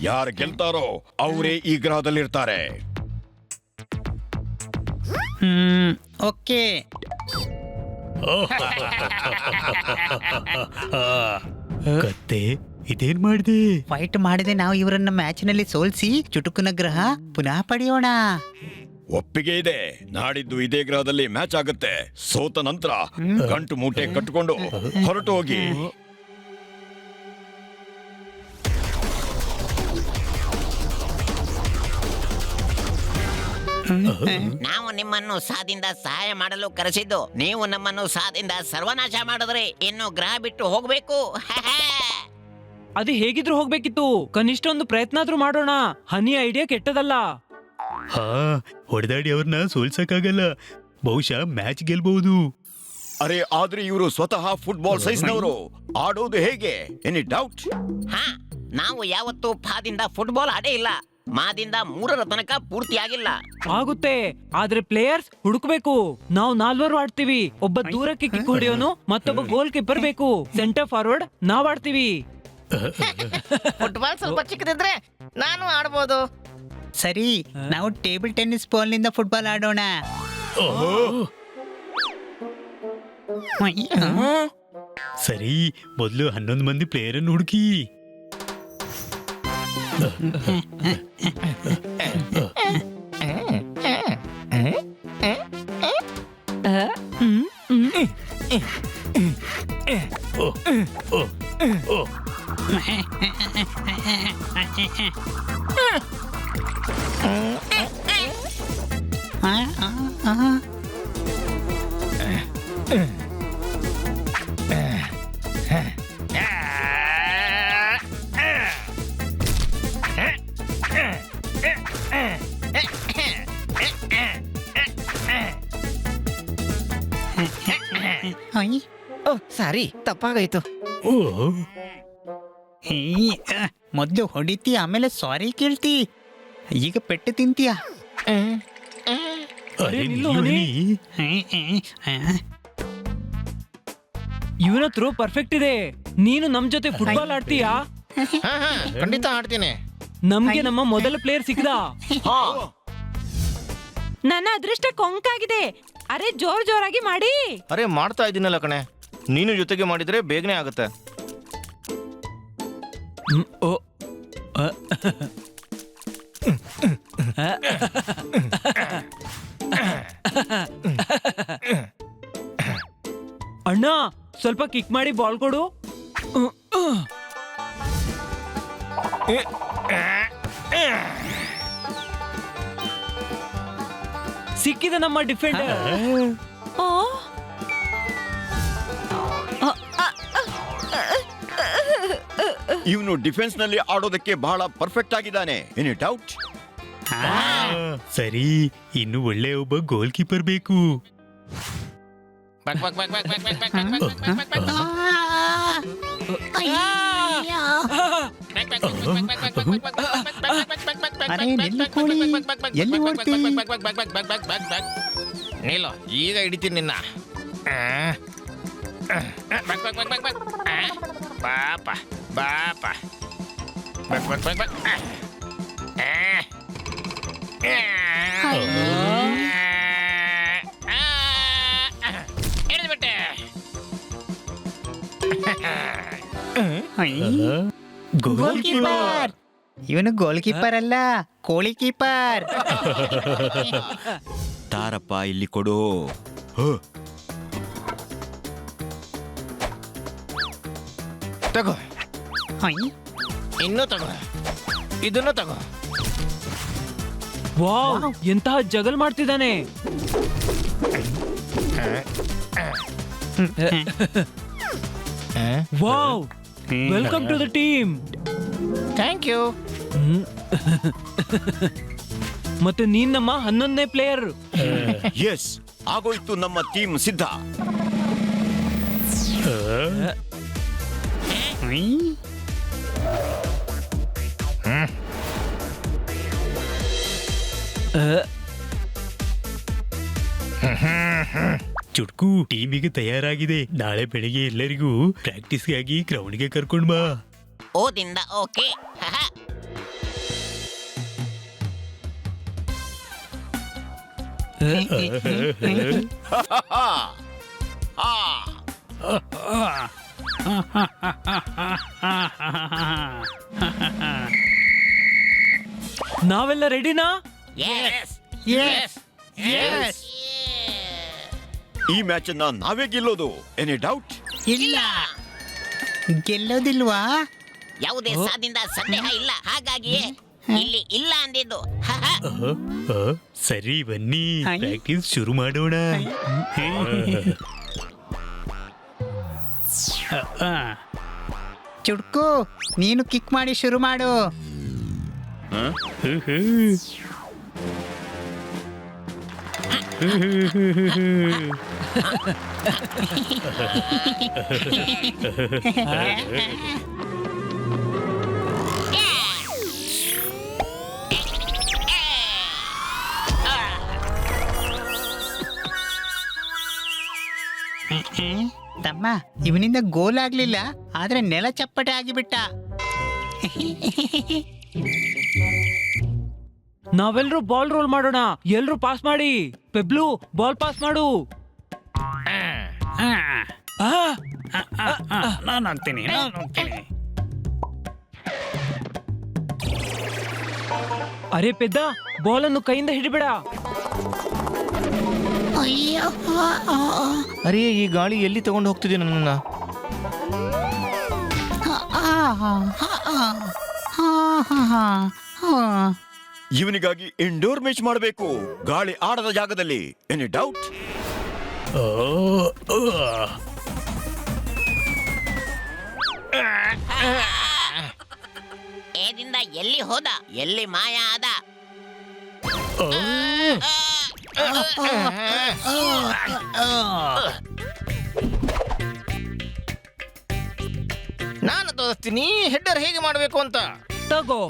ಯಾರು ಗೆಲ್ತಾರೋ ಅವರೇ ಈ ಗ್ರಹದಲ್ಲಿರ್ತಾರೆ. ಓಕೆ. ಕತ್ತೆ ಇದೇನ್ ಮಾಡಿದೆ? ಫೈಟ್ ಮಾಡದೆ ನಾವು ಇವರನ್ನ ಮ್ಯಾಚ್ನಲ್ಲಿ ಸೋಲ್ಸಿ ಚುಟುಕುನ ಗ್ರಹ ಪುನಃ ಪಡೆಯೋಣ. ಒಪ್ಪಿಗೆ ಇದೆ. ನಾಡಿದ್ದು ಇದೇ ಗ್ರಹದಲ್ಲಿ ಮ್ಯಾಚ್ ಆಗುತ್ತೆ. ಸೋತ ನಂತರ ಗಂಟು ಮೂಟೆ ಕಟ್ಟಿಕೊಂಡು ಹೊರಟು ಹೋಗಿ. ನಾವು ನಿಮ್ಮನ್ನು ಸಾದಿಂದ ಸಹಾಯ ಮಾಡಲು ಕರೆಸಿದ್ದು. ನೀವು ನಮ್ಮನ್ನು ಸಾದಿಂದ ಸರ್ವನಾಶ ಮಾಡಿದ್ರೆ ಇನ್ನು ಗ್ರಹ ಬಿಟ್ಟು ಹೋಗ್ಬೇಕು. ಅದು ಹೇಗಿದ್ರು ಹೋಗ್ಬೇಕಿತ್ತು. ಕನಿಷ್ಠ ಒಂದು ಪ್ರಯತ್ನ ಆದ್ರೂ ಮಾಡೋಣ. ಹನಿ ಐಡಿಯಾ ಕೆಟ್ಟದಲ್ಲ. ಹಾ, ಹೊಡೆದಾಡಿ ಅವ್ರನ್ನ ಸೋಲ್ಸಕ್ಕಾಗಲ್ಲ. ಬಹುಶಃ ಮ್ಯಾಚ್ ಗೆಲ್ಬಹುದು. ಅರೆ, ಆದ್ರೆ ಇವರು ಸ್ವತಃ ಫುಟ್ಬಾಲ್ ಸೈಜ್ನವರು. ಆಡೋದು ಹೇಗೆ? Any doubt? ಹಾ, ನಾವು ಯಾವತ್ತೂ ಫಾದಿಂದ ಫುಟ್ಬಾಲ್ ಆಡೇ ಇಲ್ಲ. ಮಾದಿಂದ 3ರ ತನಕ ಪೂರ್ತಿ ಆಗಿಲ್ಲ. ಆಗುತ್ತೆ, ಆದ್ರೆ ಪ್ಲೇಯರ್ಸ್ ಹುಡುಕ್ಬೇಕು. ನಾವು 4 ಆಡ್ತೀವಿ. ಒಬ್ಬ ದೂರಕ್ಕೆ ಕಿಕ್ ಹೊಡೆಯೋನು, ಮತ್ತೊಬ್ಬ ಗೋಲ್ ಕೀಪರ್ ಬೇಕು. ಸೆಂಟರ್ ಫಾರ್ವರ್ಡ್ ನಾವ್ ಆಡ್ತೀವಿ. ಫುಟ್ಬಾಲ್ ಸ್ವಲ್ಪ ಚಿಕ್ಕದಿದ್ರೆ ನಾನು ಆಡ್ಬೋದು. ಸರಿ, ನಾವು ಟೇಬಲ್ ಟೆನ್ನಿಸ್ ಬಾಲ್ ನಿಂದ ಫುಟ್ಬಾಲ್ ಆಡೋಣ. ಸರಿ, ಮೊದಲು 11 ಮಂದಿ ಪ್ಲೇಯರ್ ಅನ್ನು ಹುಡುಕಿ. ಓ ಸಾರಿ, ತಪ್ಪಾಗೋಯ್ತು. ಮೊದ್ಲು ಹೊಡಿತಿ, ಆಮೇಲೆ ಸಾರಿ ಕೇಳ್ತಿ, ಈಗ ಪೆಟ್ಟು ತಿಂತೀಯ. ಅರೆ, ನಿಲ್ಲು, ನಿಲ್ಲಿ. ಇವನ ಥ್ರೋ ಪರ್ಫೆಕ್ಟ್ ಇದೆ. ನೀನು ನಮ್ ಜೊತೆ ಫುಟ್ಬಾಲ್ ಆಡ್ತೀಯಾ? ಹಾ ಹಾ, ಖಂಡಿತ ಆಡ್ತೀನಿ. ನಮ್ಗೆ ನಮ್ಮ ಮೊದಲ ಪ್ಲೇಯರ್ ಸಿಕ್ಕಿದ. ನನ್ನ ಅದೃಷ್ಟ ಕೊಂಕಾಗಿದೆ. ಅರೆ ಜೋರಾಗಿ ಮಾಡಿ. ಅರೆ ಮಾಡ್ತಾ ಇದ್ದೀನಲ್ಲ ಕಣೆ, ನೀನು ಜೊತೆಗೆ ಮಾಡಿದ್ರೆ ಬೇಗನೆ ಆಗುತ್ತೆ. ಅಣ್ಣ, ಸ್ವಲ್ಪ ಕಿಕ್ ಮಾಡಿ ಬಾಲ್ ಕೊಡು. ಸಿಕ್ಕಿದ ನಮ್ಮ ಡಿಫೆಂಡರ್. ಓ ಇವನು ಡಿಫೆನ್ಸ್ ನಲ್ಲಿ ಆಡೋದಕ್ಕೆ ಬಹಳ ಪರ್ಫೆಕ್ಟ್ ಆಗಿದ್ದಾನೆ. Any doubt? ಸರಿ, ಇನ್ನು ಒಳ್ಳೆ ಒಬ್ಬ ಗೋಲ್ ಕೀಪರ್ ಬೇಕು. ಬಕ್ ಬಕ್ ಬಕ್ ಬಕ್ ಬಕ್ ಬಕ್ ಬಕ್ ಬಕ್ ಬಕ್ ಬಕ್ ಬಕ್ ಬಕ್. ಅರೆ, ನಿಲ್ಲು ಕೋಳಿ. ಎಲ್ಲಿ ಓಡ್ತಿ? ನಿಲ್ಲು, ಈಗ ಹಿಡಿತೀನಿ ನಿನ್ನ. ಬಾಪ ಬಾಪ ಬಕ್ ಬಕ್ ಬಕ್ ಬಕ್. ಹಿಡಿದ್ಬಿಟ್ಟೆ. ಗೋಲ್ ಕೀಪರ್. ಇವನು ಗೋಲ್ ಕೀಪರ್ ಅಲ್ಲ, ಕೋಳಿ ಕೀಪರ್. ತಾರಪ್ಪ, ಇಲ್ಲಿ ಕೊಡು. ತಗೋ, ಇನ್ನೂ ತಗೋ, ಇದನ್ನು ತಗೋ. ವಾವ್, ಎಂತಹ ಜಗಲ್ ಮಾಡ್ತಿದ್ದಾನೆ. Wow, welcome to the team. Thank you. ಮತ್ತೆ ನೀನ್ ನಮ್ಮ 11ನೇ ಪ್ಲೇಯರ್. ಎಸ್, ಆಗೋಯ್ತು, ನಮ್ಮ ಟೀಮ್ ಸಿದ್ಧ. ಚುಟ್ಕು, ಟೀಮ್ ಈಗ ತಯಾರಾಗಿದೆ. ನಾಳೆ ಬೆಳಿಗ್ಗೆ ಎಲ್ಲರಿಗೂ ಪ್ರಾಕ್ಟೀಸ್ಗಾಗಿ ಗ್ರೌಂಡ್ಗೆ ಕರ್ಕೊಂಡ್ ಬಾ. ಓದಿಂದ ಓಕೆ. ನಾವೆಲ್ಲ ರೆಡಿನಾ? ಈ ಮ್ಯಾಚ್ ಅನ್ನ ನಾವೇ ಗೆಲ್ಲೋದು. Any doubt? ಇಲ್ಲ, ಗೆಲ್ಲೋದಿಲ್ವಾ? ಯಾವುದೇ ಸಾದಿಂದ ಸಂದೇಹ ಇಲ್ಲ, ಹಾಗಾಗಿಯೇ ಇಲ್ಲಿ ಇಲ್ಲ ಅಂದಿದ್ದು. ಸರಿ, ಬನ್ನಿ ಪ್ರಾಕ್ಟೀಸ್ ಶುರು ಮಾಡೋಣ. ಚುಟ್ಕು, ನೀನು ಕಿಕ್ ಮಾಡಿ ಶುರು ಮಾಡು. ತಮ್ಮ, ಇವನಿಂದ ಗೋಲ್ ಆಗ್ಲಿಲ್ಲ, ಆದ್ರೆ ನೆಲ ಚಪ್ಪಟೆ ಆಗಿಬಿಟ್ಟ. ನಾವೆಲ್ಲರೂ ಬಾಲ್ ರೋಲ್ ಮಾಡೋಣ. ಎಲ್ರು ಪಾಸ್ ಮಾಡಿ. ಪೆಬ್ಲು, ಬಾಲ್ ಪಾಸ್ ಮಾಡು. ನಾನು ಹಾಕ್ತೀನಿ. ಅರೆ ಪೆದ್ದ, ಬಾಲ್ ಅನ್ನು ಕೈಯಿಂದ ಹಿಡಿಬೇಡ. ಅರೇ ಈ ಗಾಳಿ ಎಲ್ಲಿ ತಗೊಂಡು ಹೋಗ್ತಿದೆ ನನ್ನನ್ನ? ಇವನಿಗಾಗಿ ಇಂಡೋರ್ ಮ್ಯಾಚ್ ಮಾಡಬೇಕು, ಗಾಳಿ ಆಡದ ಜಾಗದಲ್ಲಿ. Any doubt? ಏದಿಂದ ಎಲ್ಲಿ ಹೋದ, ಎಲ್ಲಿ ಮಾಯ ಆದ? ನಾನು ತೋರಿಸ್ತೀನಿ ಹೆಡ್ಡರ್ ಹೇಗೆ ಮಾಡಬೇಕು ಅಂತ. ತಗೋ.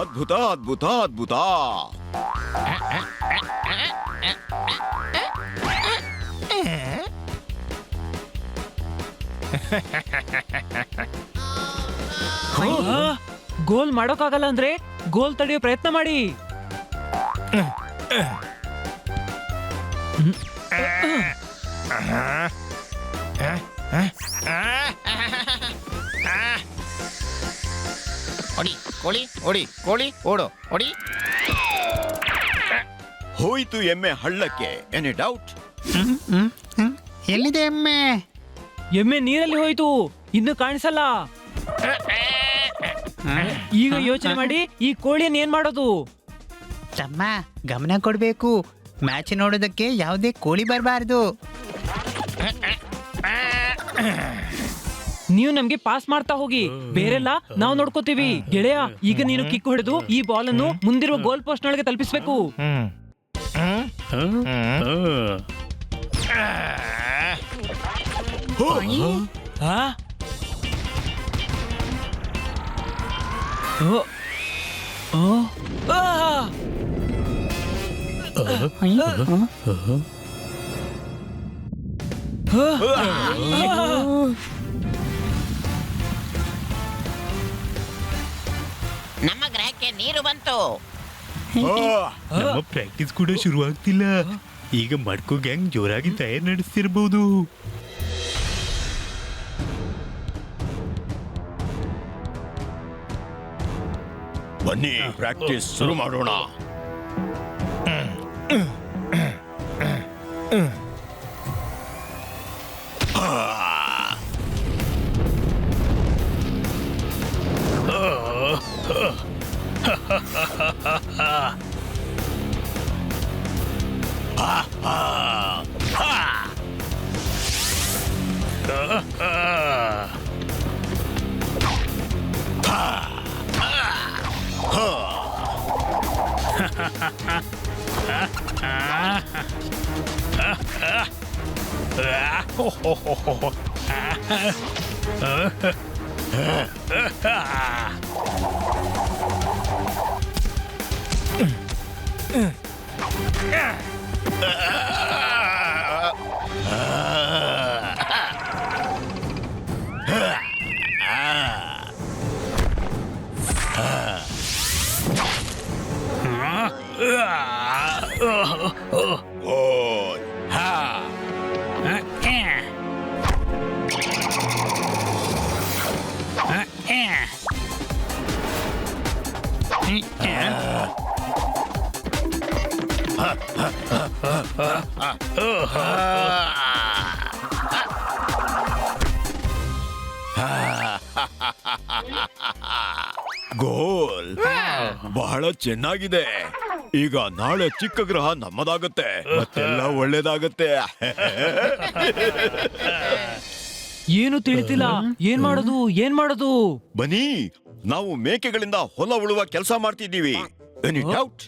ಅದ್ಭುತ ಅದ್ಭುತ ಅದ್ಭುತ. ಗೋಲ್ ಮಾಡೋಕ್ಕಾಗಲ್ಲ ಅಂದ್ರೆ ಗೋಲ್ ತಡೆಯೋ ಪ್ರಯತ್ನ ಮಾಡಿ. ಹೊಡಿ ಕೋಳಿ, ಹೊಡಿ ಕೋಳಿ, ಓಡೋ ಹೊಡಿ. ಹೋಯ್ತು ಎಮ್ಮೆ ಹಳ್ಳಕ್ಕೆ. Any doubt? ಎಲ್ಲಿದೆ ಎಮ್ಮೆ? ಎಮ್ಮೆ ನೀರಲ್ಲಿ ಹೋಯ್ತು, ಇನ್ನು ಕಾಣಿಸಲ್ಲ. ಈಗ ಯೋಚನೆ ಮಾಡಿ, ಈ ಕೋಳಿಯನ್ನು ಏನ್ ಮಾಡೋದು? ತಮ್ಮ ಗಮನ ಕೊಡ್ಬೇಕು. ಮ್ಯಾಚ್ ನೋಡೋದಕ್ಕೆ ಯಾವುದೇ ಕೋಳಿ ಬರಬಾರ್ದು. ನೀವು ನಮ್ಗೆ ಪಾಸ್ ಮಾಡ್ತಾ ಹೋಗಿ, ಬೇರೆಲ್ಲ ನಾವು ನೋಡ್ಕೋತೀವಿ. ಗೆಳೆಯ, ಈಗ ನೀನು ಕಿಕ್ ಹೊಡೆದು ಈ ಬಾಲ್ ಅನ್ನು ಮುಂದಿರುವ ಗೋಲ್ ಪೋಸ್ಟ್ ನೊಳಗೆ ತಲುಪಿಸ್ಬೇಕು. ಆ? ಓ. ಓ. ಆ! ನಮ್ಮ ಗ್ರಹಕ್ಕೆ ನೀರು ಬಂತು. ನಮ್ಮ ಪ್ರಾಕ್ಟೀಸ್ ಕೂಡ ಶುರುವಾಗ್ತಿಲ್ಲ. ಈಗ ಮಡ್ಕೋ ಗ್ಯಾಂಗ್ ಜೋರಾಗಿ ತಯಾರಿ ನಡೆಸ್ತಿರ್ಬೋದು. ಬನ್ನಿ ಪ್ರಾಕ್ಟೀಸ್ ಶುರು ಮಾಡೋಣ. ಗೋಲ್ ಬಹಳ ಚೆನ್ನಾಗಿದೆ. ಈಗ ನಾಳೆ ಚಿಕ್ಕ ಗ್ರಹ ನಮ್ಮದಾಗತ್ತೆ, ಮತ್ತೆಲ್ಲ ಒಳ್ಳೇದಾಗತ್ತೆ. ಏನು ತಿಳಿತಿಲ್ಲ. ಏನ್ ಮಾಡೋದು, ಏನ್ ಮಾಡೋದು? ಬನ್ನಿ, ನಾವು ಮೇಕೆಗಳಿಂದ ಹೊಲ ಉಳುವ ಕೆಲಸ ಮಾಡ್ತಿದ್ದೀವಿ. Any doubt?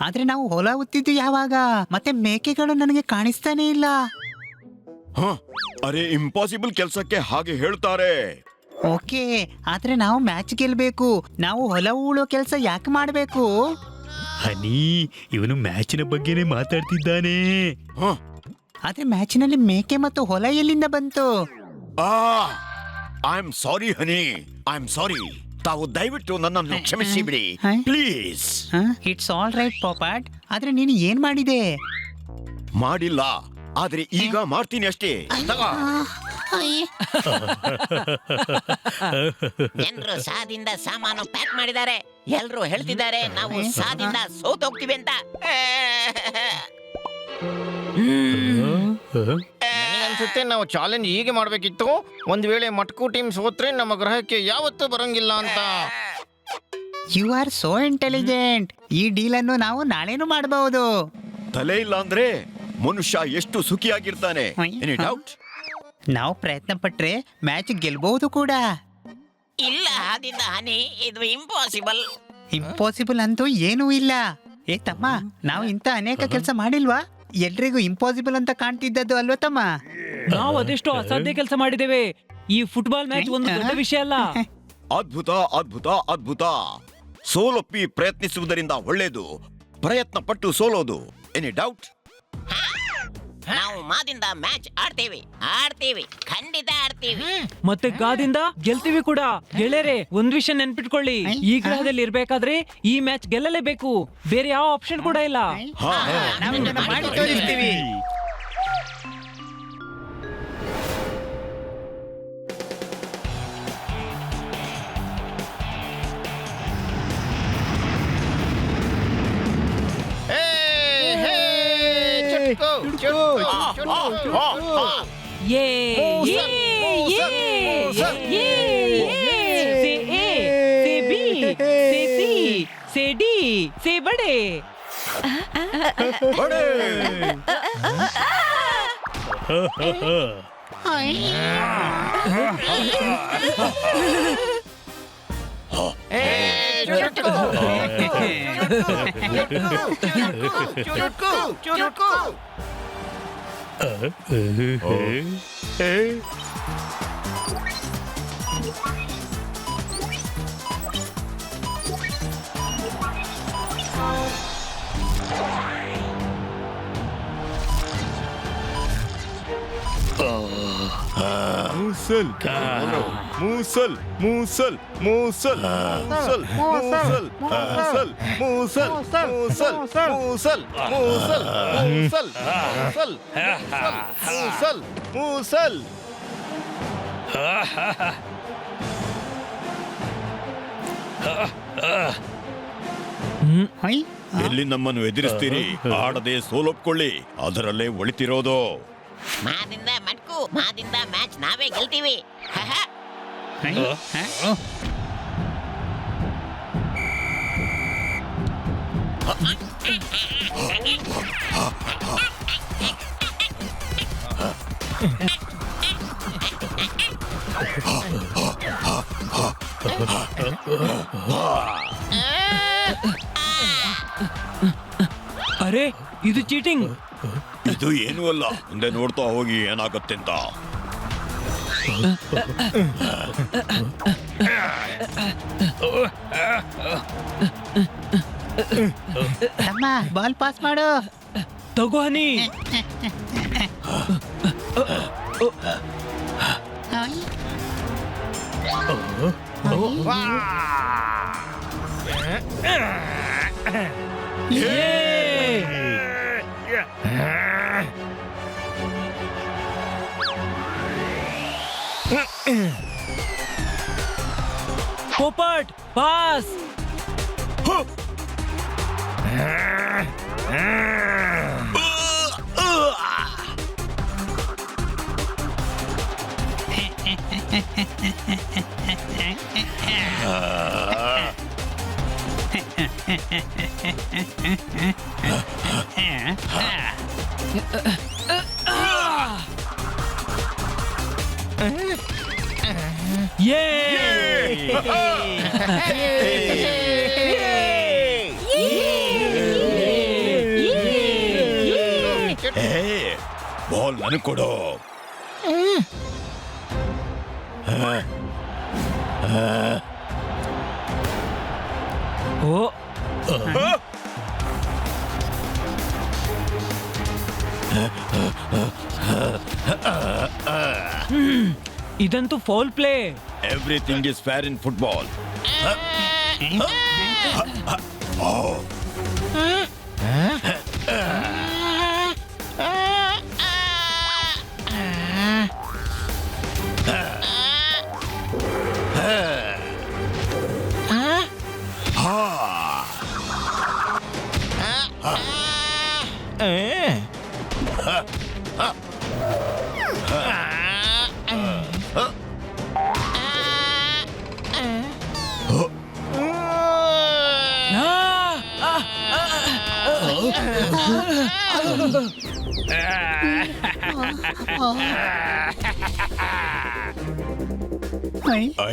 ಆದ್ರೆ ನಾವು ಹೊಲ ಉತ್ತಿದ್ದು ಯಾವಾಗ? ಮತ್ತೆ ಮೇಕೆಗಳು ನನಗೆ ಕಾಣಿಸ್ತಾನೆ ಇಲ್ಲ. ಅರೆ, ಇಂಪಾಸಿಬಲ್ ಕೆಲಸಕ್ಕೆ ಹಾಗೆ ಹೇಳ್ತಾರೆ. ಓಕೆ, ಆದ್ರೆ ನಾವು ಮ್ಯಾಚ್ ಗೆಲ್ಬೇಕು. ನಾವು ಹೊಲ ಉಳೋ ಕೆಲಸ ಯಾಕೆ ಮಾಡಬೇಕು? ಹನಿ, ಇವನು ಮ್ಯಾಚಿನ ಬಗ್ಗೆನೇ ಮಾತಾಡ್ತಿದ್ದಾನೆ. ಆದ್ರೆ ಮ್ಯಾಚಿನಲ್ಲಿ ಮೇಕೆ ಮತ್ತು ಹೊಲ ಎಲ್ಲಿಂದ ಬಂತು? I am sorry honey, I am sorry. ತಾವು ದಯವಿಟ್ಟು ನನ್ನನ್ನು ಕ್ಷಮಿಸಿ ಬಿಡಿ ಪ್ಲೀಸ್. ಇಟ್ಸ್ ಆಲ್ ರೈಟ್ ಪಾಪಾಟ್. ಆದ್ರೆ ನೀನು ಏನ್ ಮಾಡಿದೆ? ಮಾಡಿಲ್ಲ, ಆದ್ರೆ ಈಗ ಮಾಡ್ತೀನಿ ಅಷ್ಟೇ. ತಗೋ. ಜನರು ಸಾದಿಂದ ಸಾಮಾನು ಪ್ಯಾಕ್ ಮಾಡಿದ್ದಾರೆ. ಎಲ್ರು ಹೇಳ್ತಿದ್ದಾರೆ ನಾವು ಸಾದಿಂದ ಸೋತೋಗ್ತೀವಿ ಅಂತ. ಅನ್ಸುತ್ತೆ ನಾವು ಚಾಲೆಂಜ್ ಹೀಗೆ ಮಾಡ್ಬೇಕಿತ್ತು. ಒಂದ್ ವೇಳೆ ಮಟ್ಕು ಟೀಮ್ ಸೋತ್ರೆ ನಮ್ಮ ಗ್ರಹಕ್ಕೆ ಯಾವತ್ತೂ ಬರಂಗಿಲ್ಲ ಅಂತ. You are so intelligent. ಈ ಡೀಲ್ ಅನ್ನು ನಾವು ನಾಳೆನೂ ಮಾಡಬಹುದು. ತಲೆ ಇಲ್ಲ ಅಂದ್ರೆ ಮನುಷ್ಯ ಎಷ್ಟು ಸುಖಿಯಾಗಿರ್ತಾನೆ. Any doubt? ನಾವು ಪ್ರಯತ್ನ ಪಟ್ರೆ ಮ್ಯಾಚ್ ಗೆಲ್ಬಹುದು ಕೂಡ. ಇಲ್ಲ, ಆದಿಂದ ಹನಿ, ಇದು ಇಂಪಾಸಿಬಲ್. ಇಂಪಾಸಿಬಲ್ ಅಂತೂ ಏನೂ ಇಲ್ಲ. ಏ ತಮ್ಮ, ನಾವು ಇಂಥ ಅನೇಕ ಕೆಲಸ ಮಾಡಿಲ್ವಾ? ಎಲ್ರಿಗೂ ಇಂಪಾಸಿಬಲ್ ಅಂತ ಕಾಣ್ತಿದ್ದದ್ದು ಅಲ್ವಾ ತಮ್ಮ? ನಾವು ಅದೆಷ್ಟೋ ಅಸಾಧ್ಯ ಕೆಲಸ ಮಾಡಿದ್ದೇವೆ. ಈ ಫುಟ್ಬಾಲ್ ಮ್ಯಾಚ್ ಒಂದು ದೊಡ್ಡ ವಿಷಯ ಅಲ್ಲ. ಅದ್ಭುತ, ಅದ್ಭುತ, ಅದ್ಭುತ. ಸೋಲೊಪ್ಪಿ ಪ್ರಯತ್ನಿಸುವುದರಿಂದ ಒಳ್ಳೇದು, ಪ್ರಯತ್ನ ಪಟ್ಟು ಸೋಲೋದು. Any doubt? ನಾವು ಮಾದಿಂದ ಮ್ಯಾಚ್ ಆಡ್ತೀವಿ, ಖಂಡಿತ ಆಡ್ತೀವಿ. ಮತ್ತೆ ಗಾದಿಂದ ಗೆಲ್ತೀವಿ ಕೂಡ. ಗೆಳೆಯರೆ, ಒಂದ್ ವಿಷಯ ನೆನ್ಪಿಟ್ಕೊಳ್ಳಿ, ಈ ಗ್ರಹದಲ್ಲಿ ಇರ್ಬೇಕಾದ್ರೆ ಈ ಮ್ಯಾಚ್ ಗೆಲ್ಲಲೇಬೇಕು. ಬೇರೆ ಯಾವ ಆಪ್ಷನ್ ಕೂಡ ಇಲ್ಲ. ನಾವು ಇದನ್ನ ಮಾಡಿ ತೋರಿಸ್ತೀವಿ. ಯೇ ಯೇ ಯೇ ಯೇ ಸೇ ಎ ಸೇ ಬಿ ಸೇ ಸಿ ಸೇ ಡಿ ಸೇ ಬಡೆ. ಮೂಸಲ್ ಮೂಸಲ್ ಮೂಸಲ್ ಮೂಸಲ್ ಮೂಸಲ್ ಮೂಸಲ್ ಮೂಸಲ್ ಮೂಸಲ್ ಮೂಸಲ್ ಮೂಸಲ್ ಮೂಸಲ್ ಮೂಸಲ್ ಮೂಸಲ್ ಮೂಸಲ್. ಎಲ್ಲಿ ನಮ್ಮನ್ನು ಎದುರಿಸ್ತೀರಿ? ಆಡದೆ ಸೋಲೊಪ್ಕೊಳ್ಳಿ, ಅದರಲ್ಲೇ ಒಳಿತಿರೋದು. ಮಾದಿಂದ ಮಟ್ಕು, ಮಾದಿಂದ ಮ್ಯಾಚ್ ನಾವೇ ಗೆಲ್ತೀವಿ. ಅರೆ, ಇದು ಚೀಟಿಂಗ್. ಇದು ಏನೂ ಅಲ್ಲ, ಮುಂದೆ ನೋಡ್ತಾ ಹೋಗಿ ಏನಾಗುತ್ತೆ ಅಂತ. ತಮ್ಮ, ಬಾಲ್ ಪಾಸ್ ಮಾಡು. ತಗೋ ಹನಿ. पोपट पास. ಬಾಲ್ ನನಗೆ ಕೊಡು. ಓ, ಇದಂತೂ foul play. Everything is fair in football.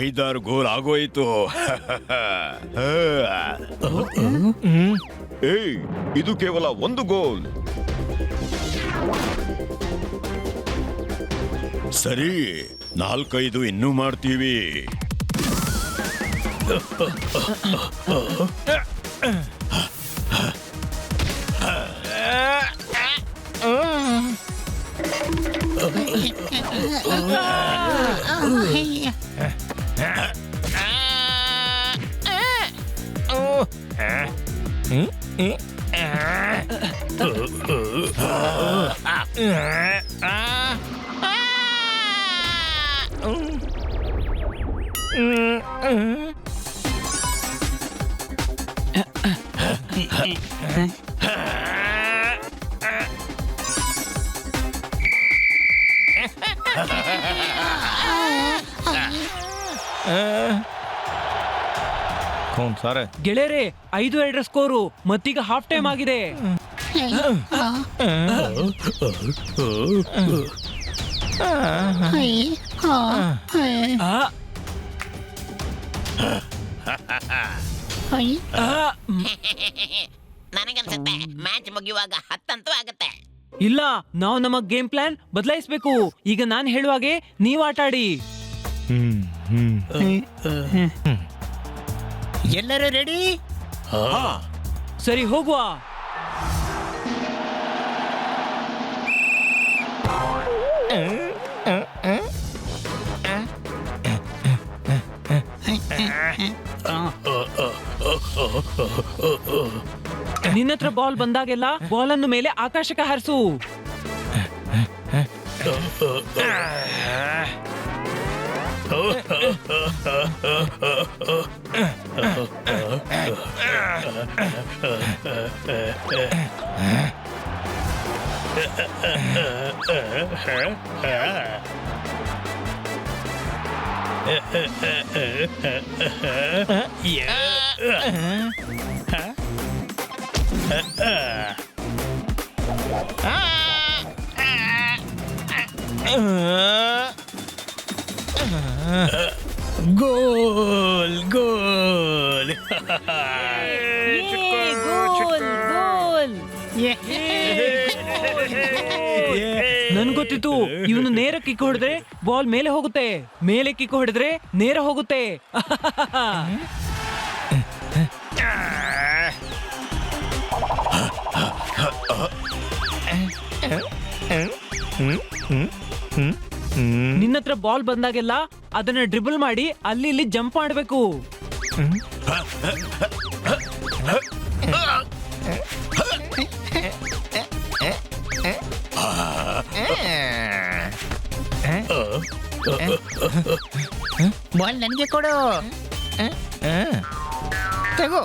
ಐದಾರು ಗೋಲ್ ಆಗೋಯ್ತು. ಏಯ್, ಇದು ಕೇವಲ ಒಂದು ಗೋಲ್. ಸರಿ, 4-5 ಇನ್ನೂ ಮಾಡ್ತೀವಿ. ಕೌನ್ ಸಾರೆ ಗೆಳೆಯರೆ 5-2 ಸ್ಕೋರು, ಮತ್ತೀಗ ಹಾಫ್ ಟೈಮ್ ಆಗಿದೆ. ಆ, ನನಗನ್ಸುತ್ತೆ ಮ್ಯಾಚ್ ಮುಗಿಯುವಾಗ 10 ಅಂತೂ ಆಗುತ್ತೆ. ಇಲ್ಲ, ನಾವು ನಮ್ಮ ಗೇಮ್ ಪ್ಲಾನ್ ಬದಲಾಯಿಸಬೇಕು. ಈಗ ನಾನು ಹೇಳುವಾಗೆ ನೀವ್ ಆಟ ಆಡಿ. ಎಲ್ಲರೂ ರೆಡಿ? ಸರಿ, ಹೋಗುವ. ನಿನ್ನತ್ರ ಬಾಲ್ ಬಂದಾಗೆಲ್ಲ ಬಾಲ್ ಅನ್ನು ಮೇಲೆ ಆಕಾಶಕ್ಕೆ ಹಾರಿಸು. ಗೋಲ್ ಗೋಲ್. ನನ್ ಗೊತ್ತಿತ್ತು, ಇವನು ನೇರ ಕಿಕ್ ಹೊಡೆದ್ರೆ ಬಾಲ್ ಮೇಲೆ ಹೋಗುತ್ತೆ, ಮೇಲೆ ಕಿಕ್ ಹೊಡೆದ್ರೆ ನೇರ ಹೋಗುತ್ತೆ. ನಿನ್ನತ್ರ ಬಾಲ್ ಬಂದಾಗೆಲ್ಲ ಅದನ್ನ ಡ್ರಿಬಲ್ ಮಾಡಿ ಅಲ್ಲಿ ಇಲ್ಲಿ ಜಂಪ್ ಮಾಡಬೇಕು. ಬಾಲ್ ನನಗೆ ಕೊಡು. ತಗೋ.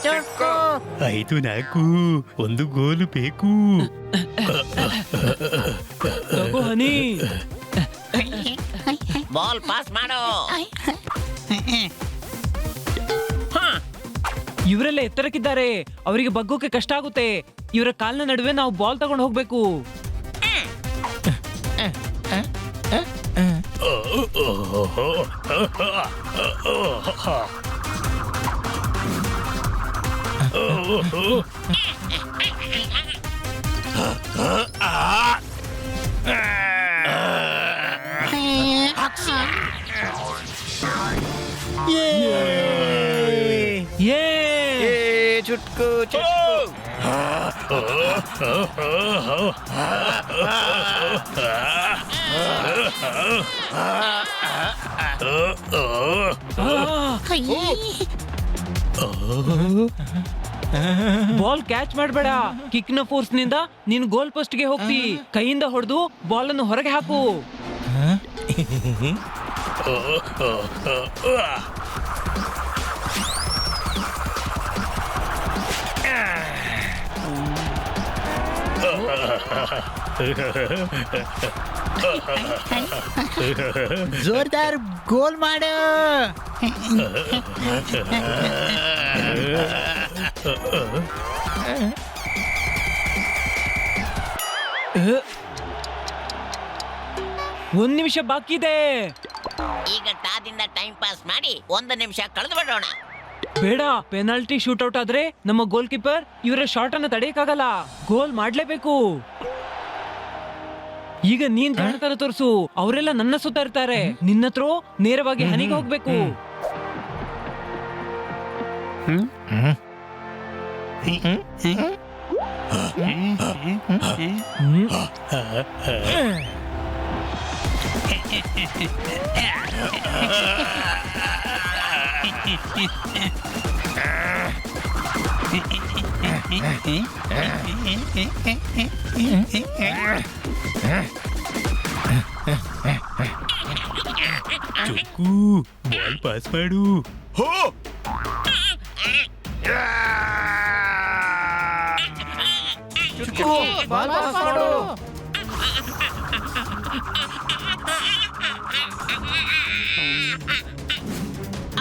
ಚುಟ್ಕೋ. 5-4 ಒಂದು ಗೋಲು ಬೇಕು. ತಗೋ ಹನಿ. ಬಾಲ್ ಪಾಸ್ ಮಾಡೋ. ಇವರೆಲ್ಲ ಎತ್ತರಕ್ಕಿದ್ದಾರೆ, ಅವರಿಗೆ ಬಗ್ಗೋಕೆ ಕಷ್ಟ ಆಗುತ್ತೆ. ಇವರ ಕಾಲಿನ ನಡುವೆ ನಾವು ಬಾಲ್ ತಗೊಂಡು ಹೋಗ್ಬೇಕು. ಚುಟ್ಕು ಬಾಲ್ ಕ್ಯಾಚ್ ಮಾಡಬೇಡ. ಕಿಕ್ ನ ಫೋರ್ಸ್ ನಿಂದ ನೀನು ಗೋಲ್ ಪೋಸ್ಟ್ ಗೆ ಹೋಗ್ತಿ. ಕೈಯಿಂದ ಹೊಡೆದು ಬಾಲ್ ಅನ್ನು ಹೊರಗೆ ಹಾಕು. ಜೋರ್ದಾರ್ ಗೋಲ್ ಮಾಡು. ಒಂದ್ ನಿಮಿಷ ಬಾಕಿ ಇದೆ. ಈಗ ಟಾದಿಂದ ಟೈಮ್ ಪಾಸ್ ಮಾಡಿ 1 ನಿಮಿಷ ಕಳೆದು ಬಿಡೋಣ. ಬೇಡ, ಪೆನಾಲ್ಟಿ ಶೂಟ್ಔಟ್ ಆದ್ರೆ ನಮ್ಮ ಗೋಲ್ ಕೀಪರ್ ಇವರ ಶಾಟ್ ಅನ್ನ ತಡೆಯಕ್ಕಾಗಲ್ಲ. ಗೋಲ್ ಮಾಡ್ಲೇಬೇಕು. ಈಗ ನೀನ್ ತರ ತೋರ್ಸು. ಅವರೆಲ್ಲ ನನ್ನ ಸುತ್ತ ಇರ್ತಾರೆ. ನಿನ್ನತ್ರ ನೇರವಾಗಿ ಹನಿಗೆ ಹೋಗ್ಬೇಕು. ಚುಕ್ಕು ಬಾಲ್ ಪಾಸ್ ಮಾಡು. ಹೋ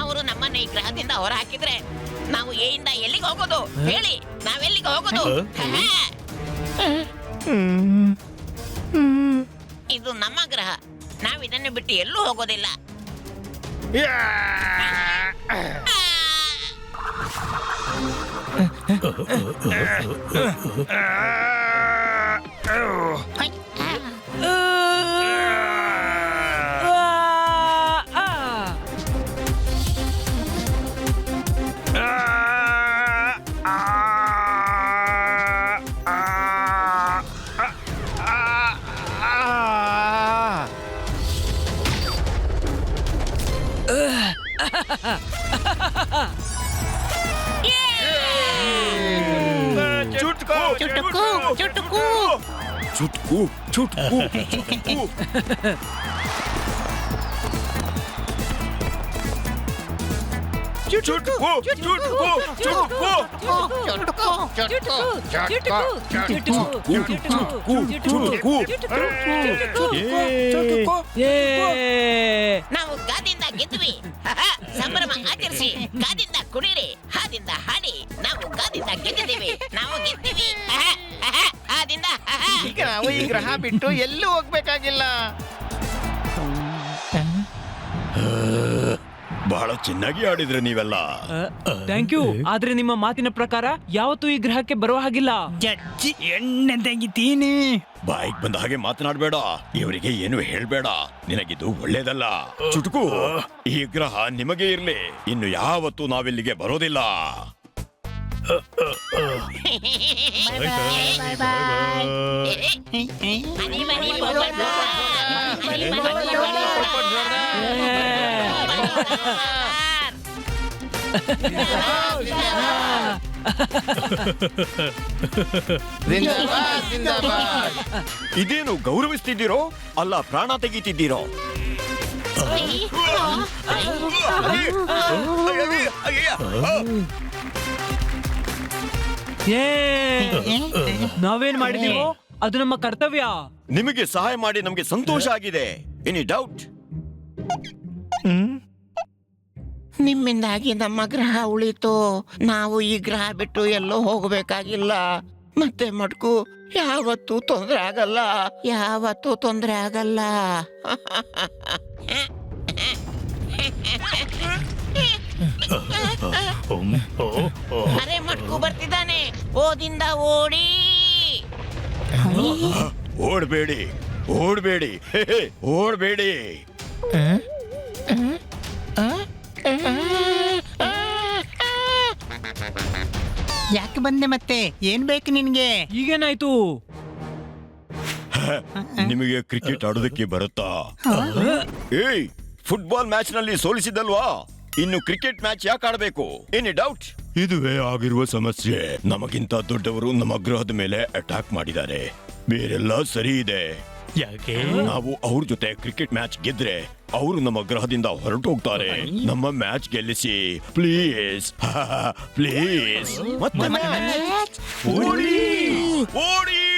ಅವರು ನಮ್ಮನ್ನ ಈ ಗ್ರಹದಿಂದ ಹೊರ ಹಾಕಿದ್ರೆ ನಾವು ಎಯಿಂದ ಎಲ್ಲಿಗೆ ಹೋಗೋದು ಹೇಳಿ? ನಾವೆಲ್ಲಿಗೆ ಹೋಗೋದು? ಇದು ನಮ್ಮ ಗ್ರಹ. ನಾವಿದನ್ನು ಬಿಟ್ಟು ಎಲ್ಲೂ ಹೋಗೋದಿಲ್ಲ. ಚುಟ್ಕು ಚುಟ್ಕು ಚುಟ್ಕು ಚುಟ್ಕು ಚುಟ್ಕು. ನಾವು ಗಾದಿಂದ ಗೆದ್ವಿ. ಸಂಭ್ರಮ ಆಚರಿಸಿ, ಗಾದಿಂದ ಕುಡಿರಿ, ಹಾದಿಂದ ಹಾಡಿ. ನಾವು ಗಾದಿಂದ ಗೆದ್ದಿದ್ದೀವಿ. ನಾವು ಗೆದ್ದಿವಿ. ಹಾದಿಂದ ಈಗ ನಾವು ಈ ಗ್ರಹ ಬಿಟ್ಟು ಎಲ್ಲೂ ಹೋಗ್ಬೇಕಾಗಿಲ್ಲ. ಬಹಳ ಚೆನ್ನಾಗಿ ಆಡಿದ್ರೆ ನೀವೆಲ್ಲ. Thank you. ಆದ್ರೆ ನಿಮ್ಮ ಮಾತಿನ ಪ್ರಕಾರ ಯಾವತ್ತೂ ಈ ಗ್ರಹಕ್ಕೆ ಬರುವ ಹಾಗಿಲ್ಲ. ಜಡ್ಜಿ ಎಣ್ಣೆ ತೆಗಿತೀನಿ. ಬಾಯಿಗೆ ಬಂದ ಹಾಗೆ ಮಾತನಾಡಬೇಡ. ಇವರಿಗೆ ಏನು ಹೇಳ್ಬೇಡ. ನಿನಗಿದು ಒಳ್ಳೇದಲ್ಲ. ಚುಟುಕು, ಈ ಗ್ರಹ ನಿಮಗೆ ಇರ್ಲಿ. ಇನ್ನು ಯಾವತ್ತೂ ನಾವಿಲ್ಲಿಗೆ ಬರೋದಿಲ್ಲ. ಹನಿ ಮನಿ ಪೊಪಟ್ ಹನಿ ಮನಿ ಇದೇನು ಗೌರವಿಸ್ತಿದ್ದೀರೋ ಅಲ್ಲ ಪ್ರಾಣ ತೆಗೀತಿದ್ದೀರೋ? ನಾವೇನ್ ಮಾಡಿದೀವೋ ಅದು ನಮ್ಮ ಕರ್ತವ್ಯ. ನಿಮಗೆ ಸಹಾಯ ಮಾಡಿ ನಮಗೆ ಸಂತೋಷ ಆಗಿದೆ. Any doubt? ನಿಮ್ಮಿಂದಾಗಿ ನಮ್ಮ ಗ್ರಹ ಉಳಿತು. ನಾವು ಈ ಗ್ರಹ ಬಿಟ್ಟು ಎಲ್ಲೋ ಹೋಗಬೇಕಾಗಿಲ್ಲ. ಮತ್ತೆ ಮಟ್ಕು ಯಾವತ್ತೂ ತೊಂದರೆ ಆಗಲ್ಲ. ಯಾವತ್ತೂ ತೊಂದರೆ ಆಗಲ್ಲ. ಅರೆ ಮಟ್ಕು ಬರ್ತಿದ್ದಾನೆ. ಓದಿಂದ ಓಡಿ. ಓಡ್ಬೇಡಿ, ಓಡ್ಬೇಡಿ, ಓಡ್ಬೇಡಿ. ಯಾಕೆ ಬಂದೆ ಮತ್ತೆ? ಏನ್ ಬೇಕು ನಿನ್ಗೆ? ಈಗೇನಾಯ್ತು? ನಿಮಗೆ ಕ್ರಿಕೆಟ್ ಆಡೋದಕ್ಕೆ ಬರುತ್ತಾ? ಏಯ್, ಫುಟ್ಬಾಲ್ ಮ್ಯಾಚ್ ನಲ್ಲಿ ಸೋಲಿಸಿದಲ್ವಾ? ಇನ್ನು ಕ್ರಿಕೆಟ್ ಮ್ಯಾಚ್ ಯಾಕೆ ಆಡಬೇಕು? Any doubt? ಇದುವೇ ಆಗಿರುವ ಸಮಸ್ಯೆ. ನಮಗಿಂತ ದೊಡ್ಡವರು ನಮ್ಮ ಗ್ರಹದ ಮೇಲೆ ಅಟ್ಯಾಕ್ ಮಾಡಿದ್ದಾರೆ. ಬೇರೆಲ್ಲ ಸರಿ ಇದೆ. ಯಾಕೆ ನಾವು ಅವ್ರ ಜೊತೆ ಕ್ರಿಕೆಟ್ ಮ್ಯಾಚ್ ಗೆದ್ರೆ ಅವರು ನಮ್ಮ ಗ್ರಹದಿಂದ ಹೊರಟೋಗ್ತಾರೆ. ನಮ್ಮ ಮ್ಯಾಚ್ ಗೆಲ್ಲಿಸಿ ಪ್ಲೀಸ್ ಪ್ಲೀಸ್. ಮತ್ತೆ match. ಓಡಿ ಓಡಿ